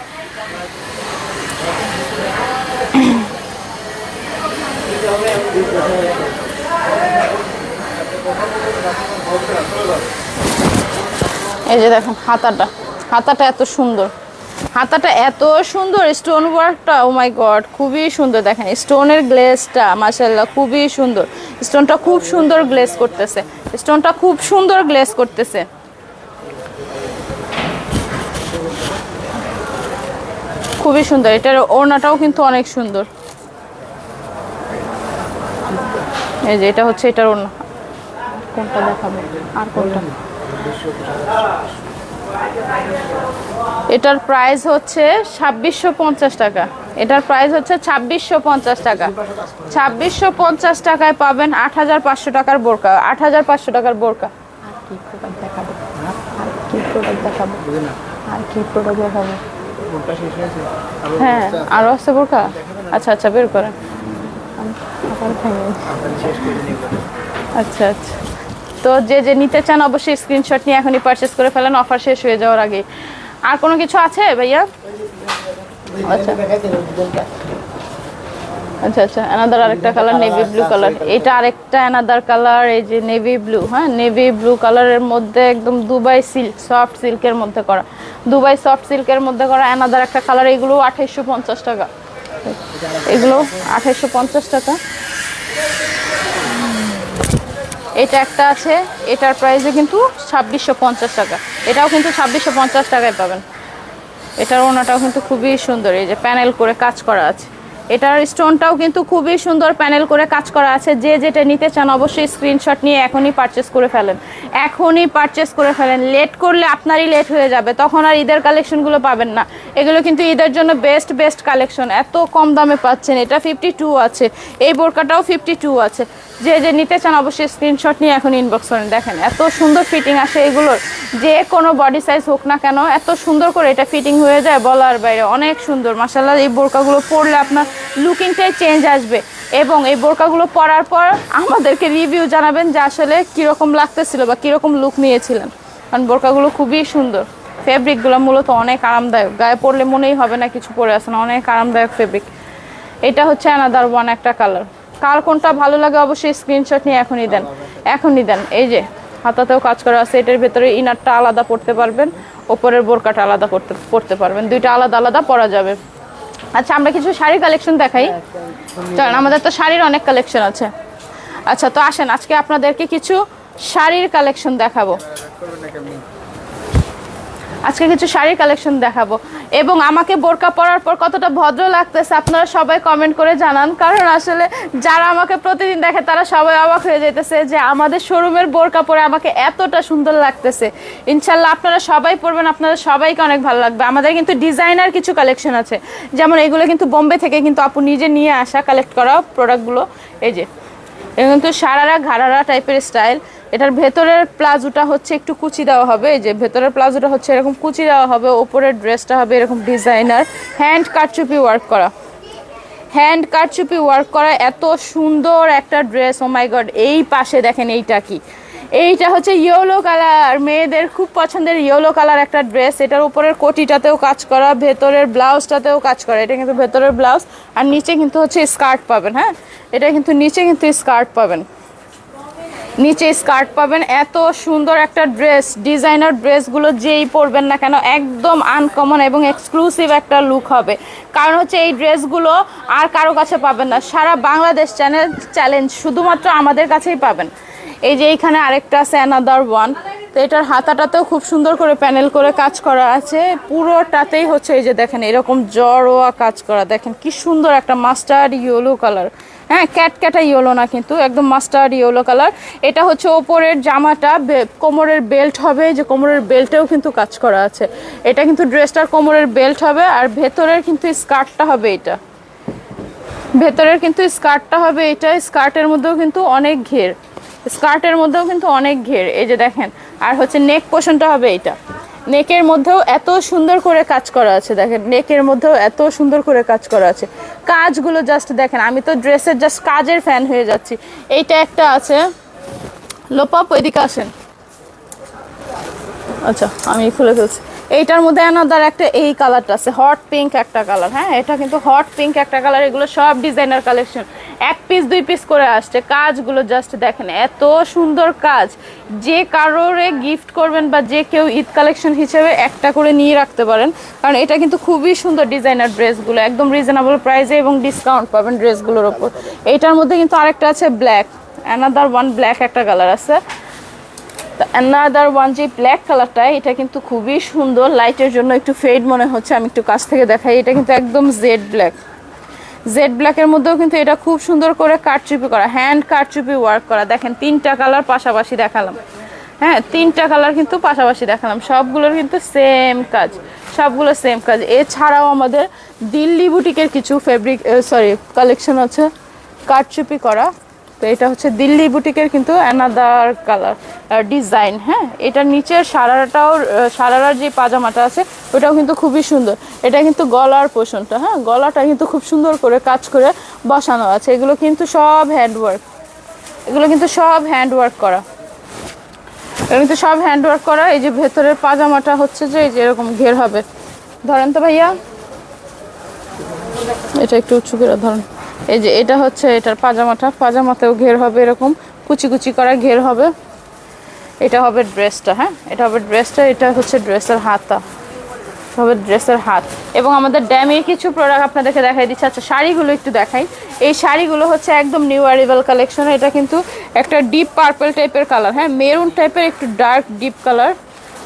এই যে দেখেন হাতাটা এত সুন্দর, হাতাটা এত সুন্দর, স্টোন ওয়ার্কটা ও মাই গড খুবই সুন্দর। দেখেন স্টোনের গ্লেজটা মাশাআল্লাহ খুবই সুন্দর, স্টোনটা খুব সুন্দর গ্লেজ করতেছে, স্টোনটা খুব সুন্দর গ্লেজ করতেছে। খুবই সুন্দর, এটার ওড়নাটাও কিন্তু অনেক সুন্দর। এই যে এটা হচ্ছে এটার ওড়না। কোনটা দেখাবো আর কোনটা? এটার প্রাইস হচ্ছে 2650 টাকা। এটার প্রাইস হচ্ছে 2650 টাকা। 2650 টাকায় পাবেন 8500 টাকার বোরকা, 8500 টাকার বোরকা। আর কি প্রোডাক্ট দেখাবো? আর কি প্রোডাক্ট দেখাবো? হ্যাঁ আরো আছে বোরকা। আচ্ছা আচ্ছা বের করেন। আচ্ছা আচ্ছা, তো যে নিতে চান অবশ্যই স্ক্রিনশট নিয়ে এখনই পারচেজ করে ফেলেন, অফার শেষ হয়ে যাওয়ার আগে। আর কোনো কিছু আছে ভাইয়া? আচ্ছা আচ্ছা আচ্ছা, অ্যানাদার আরেকটা কালার নেভি ব্লু কালার, এটা আরেকটা অ্যানাদার কালার। এই যে নেভি ব্লু, হ্যাঁ নেভি ব্লু কালারের মধ্যে একদম দুবাই সিল্ক, সফট সিল্কের মধ্যে করা, দুবাই সফট সিল্কের মধ্যে করা অ্যানাদার একটা কালার। এগুলো 2850 টাকা, এগুলো 2850 টাকা। এটা একটা আছে, এটার প্রাইসে কিন্তু 2650 টাকা, এটাও কিন্তু 2650 টাকায় পাবেন। এটার ওড়নাটাও কিন্তু খুবই সুন্দর, এই যে প্যানেল করে কাজ করা আছে। এটার স্টোনটাও কিন্তু খুবই সুন্দর প্যানেল করে কাজ করা আছে। যে যেটা নিতে চান অবশ্যই স্ক্রিনশট নিয়ে এখনই পারচেস করে ফেলেন, এখনই পারচেস করে ফেলেন। লেট করলে আপনারই লেট হয়ে যাবে, তখন আর ঈদের কালেকশনগুলো পাবেন না। এগুলো কিন্তু ঈদের জন্য বেস্ট কালেকশন, এত কম দামে পাচ্ছেন। এটা 52 আছে, এই বোরকাটাও 52 আছে। যে নিতে চান অবশ্যই স্ক্রিনশট নিয়ে এখন ইনবক্স করেন। দেখেন এত সুন্দর ফিটিং আসে এগুলোর, যে কোনো বডি সাইজ হোক না কেন এত সুন্দর করে এটা ফিটিং হয়ে যায় বলার বাইরে, অনেক সুন্দর মাশাআল্লাহ। এই বোরকাগুলো পরলে আপনার লুকিংটাই চেঞ্জ আসবে, এবং এই বোরকাগুলো পরার পর আমাদেরকে রিভিউ জানাবেন যে আসলে কীরকম লাগতেছিল বা কীরকম লুক নিয়েছিলেন, কারণ বোরকাগুলো খুবই সুন্দর। ফেব্রিকগুলো মূলত অনেক আরামদায়ক, গায়ে পরলে মনেই হবে না কিছু পরে আসে না, অনেক আরামদায়ক ফেব্রিক। এটা হচ্ছে অ্যানাদার ওয়ান একটা কালার। কার কোনটা ভালো লাগে অবশ্যই স্ক্রিনশট নিয়ে এখনই দেন। এই যে হাতাতেও কাজ করা আছে, এটার ভেতরে ইনারটা আলাদা পরতে পারবেন, ওপরের বোরকাটা আলাদা পরতে পারবেন, দুইটা আলাদা পরা যাবে। আচ্ছা আমরা কিছু শাড়ি কালেকশন দেখাই, কারণ আমাদের তো শাড়ির অনেক কালেকশন আছে। আচ্ছা তো আসেন আজকে আপনাদেরকে কিছু শাড়ির কালেকশন দেখাবো, এবং আমাকে বোরকা পরার পর কতটা ভদ্র লাগতেছে আপনারা সবাই কমেন্ট করে জানান, কারণ আসলে যারা আমাকে প্রতিদিন দেখে তারা সবাই অবাক হয়ে যেতেছে যে আমাদের শোরুমের বোরকা পরে আমাকে এতটা সুন্দর লাগতেছে। ইনশাল্লাহ আপনারা সবাই পরবেন, আপনাদের সবাইকে অনেক ভালো লাগবে। আমাদের কিন্তু ডিজাইনার কিছু কালেকশন আছে, যেমন এগুলো কিন্তু বোম্বে থেকে কিন্তু আপু নিজে নিয়ে আসা কালেক্ট করা প্রোডাক্টগুলো। এই যে এটা কিন্তু সারারা ঘাড়ারা টাইপের স্টাইল। এটার ভেতরের প্লাজোটা হচ্ছে একটু কুচি দেওয়া হবে, এই যে ভেতরের প্লাজোটা হচ্ছে এরকম কুচি দেওয়া হবে, ওপরের ড্রেসটা হবে এরকম ডিজাইনার হ্যান্ড কারচুপি ওয়ার্ক করা, এত সুন্দর একটা ড্রেস। ও মাই গড, এই পাশে দেখেন এইটা হচ্ছে ইয়েলো কালার, মেয়েদের খুব পছন্দের ইয়েলো কালার একটা ড্রেস। এটার উপরের কোটিটাতেও কাজ করা, ভেতরের ব্লাউজটাতেও কাজ করা। এটা কিন্তু ভেতরের ব্লাউজ, আর নিচে কিন্তু হচ্ছে স্কার্ট পাবেন। হ্যাঁ এটা কিন্তু নিচে কিন্তু স্কার্ট পাবেন, এত সুন্দর একটা ড্রেস। ডিজাইনার ড্রেসগুলো যেই পরবেন না কেন একদম আনকমন এবং এক্সক্লুসিভ একটা লুক হবে, কারণ হচ্ছে এই ড্রেসগুলো আর কারো কাছে পাবেন না, সারা বাংলাদেশ চ্যালেঞ্জ শুধুমাত্র আমাদের কাছেই পাবেন। এই যে এইখানে আরেকটা আছে অ্যানাদার ওয়ান, তো এটার হাতাটাতেও খুব সুন্দর করে প্যানেল করে কাজ করা আছে, পুরোটাতেই হচ্ছে এই যে দেখেন এরকম জড়োয়া কাজ করা। দেখেন কি সুন্দর একটা মাস্টার্ড ইয়েলো কালার, হ্যাঁ ক্যাটক্যাটা ইয়েলো না কিন্তু একদম মাস্টার্ড ইয়েলো কালার। এটা হচ্ছে ওপরের জামাটা, কোমরের বেল্ট হবে, যে কোমরের বেল্টেও কিন্তু কাজ করা আছে। এটা কিন্তু ড্রেসটার কোমরের বেল্ট হবে, আর ভেতরের কিন্তু স্কার্টটা হবে এটা, স্কার্টের মধ্যেও কিন্তু অনেক ঘের, এই যে দেখেন। আর হচ্ছে নেক পোর্শনটা হবে এটা, নেকের মধ্যেও এত সুন্দর করে কাজ করা আছে। দেখেন নেকের মধ্যেও এত সুন্দর করে কাজ করা আছে, কাজগুলো জাস্ট দেখেন। আমি তো ড্রেসের জাস্ট কাজের ফ্যান হয়ে যাচ্ছি। এইটা একটা আছে, লোপাপ ওইদিকে আসেন। আচ্ছা আমি খুলে ফেলছি। এইটার মধ্যে অ্যানাদার একটা এই কালারটা আছে, হট পিঙ্ক একটা কালার। হ্যাঁ এটা কিন্তু হট পিঙ্ক একটা কালার। এগুলো সব ডিজাইনার কালেকশন, এক পিস 2 পিস করে আসছে। কাজগুলো জাস্ট দেখেন, এত সুন্দর কাজ। যে কারোরে গিফট করবেন বা যে কেউ ঈদ কালেকশন হিসেবে একটা করে নিয়ে রাখতে পারেন, কারণ এটা কিন্তু খুবই সুন্দর ডিজাইনার ড্রেসগুলো, একদম রিজনেবল প্রাইসে এবং ডিসকাউন্ট পাবেন ড্রেসগুলোর ওপর। এইটার মধ্যে কিন্তু আরেকটা আছে ব্ল্যাক, অ্যানাদার ওয়ান ব্ল্যাক একটা কালার আছে। অ্যানাদার ওয়ান যে ব্ল্যাক কালারটা, এটা কিন্তু খুবই সুন্দর, লাইটের জন্য একটু ফেড মনে হচ্ছে, আমি একটু কাছ থেকে দেখাই। এটা কিন্তু একদম জেড ব্ল্যাকের মধ্যেও কিন্তু এটা খুব সুন্দর করে কারচুপি করা, হ্যান্ড কারচুপি ওয়ার্ক করা। দেখেন 3টা কালার পাশাপাশি দেখালাম, হ্যাঁ 3টা কালার কিন্তু পাশাপাশি দেখালাম, সবগুলোর কিন্তু সেম কাজ, সবগুলো সেম কাজ। এছাড়াও আমাদের দিল্লি বুটিকের কিছু কালেকশন আছে কারচুপি করা। তো এটা হচ্ছে দিল্লি বুটিকের কিন্তু অ্যানাদার কালার ডিজাইন। হ্যাঁ, এটার নিচের সারারার যে পাজামাটা আছে ওটাও কিন্তু খুবই সুন্দর। এটা কিন্তু গলার পোষণটা, হ্যাঁ গলাটা কিন্তু খুব সুন্দর করে কাজ করে বসানো আছে। এগুলো কিন্তু সব হ্যান্ডওয়ার্ক, করা, এই যে ভেতরের পাজামাটা হচ্ছে যে এই যে এরকম ঘের হবে। ধরেন তো ভাইয়া, এটা একটু উঁচু করে ধরেন। এই যে এটা হচ্ছে এটার পাজামাতেও ঘের হবে, এরকম কুচি কুচি করা ঘের হবে। এটা হবে ড্রেসটা, হ্যাঁ এটা হবে ড্রেসটা। এটা হচ্ছে ড্রেসের হাতা, এবং আমাদের ড্যামের কিছু প্রোডাক্ট আপনাদেরকে দেখাই দিচ্ছি। আচ্ছা, শাড়িগুলো একটু দেখাই। এই শাড়িগুলো হচ্ছে একদম নিউ অ্যারাইভাল কালেকশন। এটা কিন্তু একটা ডিপ পার্পল টাইপের কালার, হ্যাঁ মেরুন টাইপের একটু ডার্ক ডিপ কালার।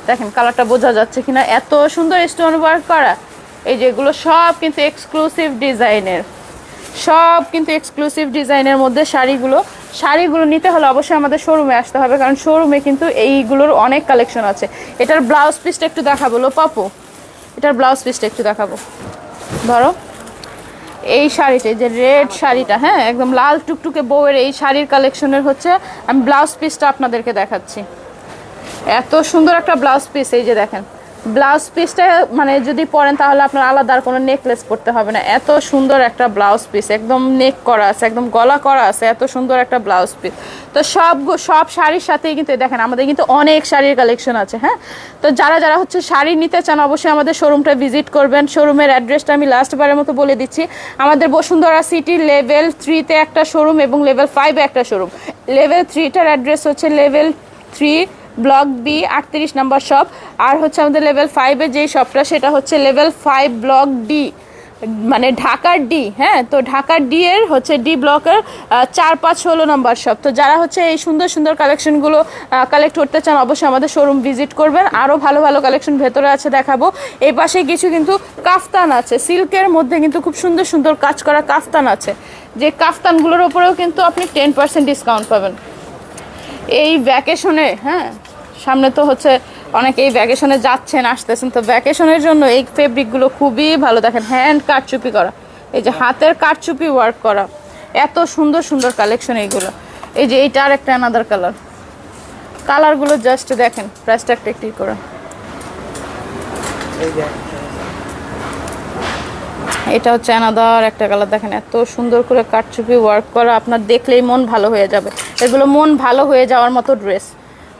দেখেন কালারটা বোঝা যাচ্ছে কিনা, এত সুন্দর স্টোন ওয়ার্ক করা। এই যেগুলো সব কিন্তু এক্সক্লুসিভ ডিজাইনের মধ্যে শাড়িগুলো নিতে হলে অবশ্যই আমাদের শোরুমে আসতে হবে, কারণ শোরুমে কিন্তু এইগুলোর অনেক কালেকশন আছে। এটার ব্লাউজ পিসটা একটু দেখাবো পাপু, এটার ব্লাউজ পিসটা একটু দেখাবো। ধরো এই শাড়িটা, যে রেড শাড়িটা, হ্যাঁ একদম লাল টুকটুকে বউয়ের এই শাড়ির কালেকশনের হচ্ছে আমি ব্লাউজ পিসটা আপনাদেরকে দেখাচ্ছি। এত সুন্দর একটা ব্লাউজ পিস, এই যে দেখেন ব্লাউজ পিসটা মানে যদি পরেন তাহলে আপনার আলাদা আর কোনো নেকলেস পরতে হবে না। এত সুন্দর একটা ব্লাউজ পিস, একদম নেক করা আছে, একদম গলা করা আছে, এত সুন্দর একটা ব্লাউজ পিস। তো সব শাড়ির সাথেই কিন্তু দেখেন আমাদের কিন্তু অনেক শাড়ির কালেকশন আছে। হ্যাঁ, তো যারা হচ্ছে শাড়ি নিতে চান অবশ্যই আমাদের শোরুমটা ভিজিট করবেন। শোরুমের অ্যাড্রেসটা আমি লাস্টবারের মতো বলে দিচ্ছি। আমাদের বসুন্ধরা সিটি লেভেল 3-তে একটা শোরুম এবং লেভেল 5-এ একটা শোরুম। লেভেল 3টার অ্যাড্রেস হচ্ছে লেভেল 3 ব্লক বি 38 নম্বর শপ। আর হচ্ছে আমাদের লেভেল 5-এ যেই শপটা সেটা হচ্ছে লেভেল 5 ব্লক ডি, মানে ঢাকার ডি। হ্যাঁ, তো ঢাকার ডি এর হচ্ছে ডি ব্লকের 4-5-16 নম্বর শপ। তো যারা হচ্ছে এই সুন্দর সুন্দর কালেকশনগুলো কালেক্ট করতে চান অবশ্যই আমাদের শোরুম ভিজিট করবেন। আরও ভালো ভালো কালেকশন ভেতরে আছে দেখাবো। এই পাশে কিছু কিন্তু কাফতান আছে, সিল্কের মধ্যে কিন্তু খুব সুন্দর সুন্দর কাজ করা কাফতান আছে, যে কাফতানগুলোর ওপরেও কিন্তু আপনি 10% ডিসকাউন্ট পাবেন এই ভ্যাকেশনে। হ্যাঁ, সামনে তো হচ্ছে অনেকে এই ভ্যাকেশনে যাচ্ছেন আসতেছেন, তো ভ্যাকেশনের জন্য এই ফেব্রিকগুলো খুবই ভালো। দেখেন হ্যান্ড কারচুপি করা, এই যে হাতের কারচুপি ওয়ার্ক করা, এত সুন্দর সুন্দর কালেকশন এইগুলো। এই যে এইটা আর একটা আনাদার কালারগুলো জাস্ট দেখেন, প্রাইসটা একটু করে। এটা হচ্ছে অ্যানাদার একটা কালার, দেখেন এত সুন্দর করে কারচুপি ওয়ার্ক করা, আপনার দেখলেই মন ভালো হয়ে যাবে। এগুলো মন ভালো হয়ে যাওয়ার মতো ড্রেস,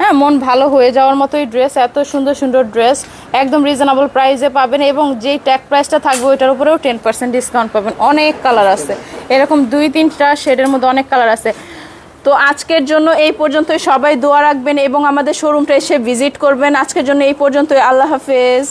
হ্যাঁ মন ভালো হয়ে যাওয়ার মতোই ড্রেস। এত সুন্দর সুন্দর ড্রেস একদম রিজনেবল প্রাইসে পাবেন, এবং যেই ট্যাগ প্রাইসটা থাকবে ওইটার উপরেও 10% ডিসকাউন্ট পাবেন। অনেক কালার আছে, এরকম 2-3টা শেডের মধ্যে অনেক কালার আছে। তো আজকের জন্য এই পর্যন্তই, সবাই দোয়া রাখবেন এবং আমাদের শোরুমটা এসে ভিজিট করবেন। আজকের জন্য এই পর্যন্তই, আল্লাহ হাফেজ।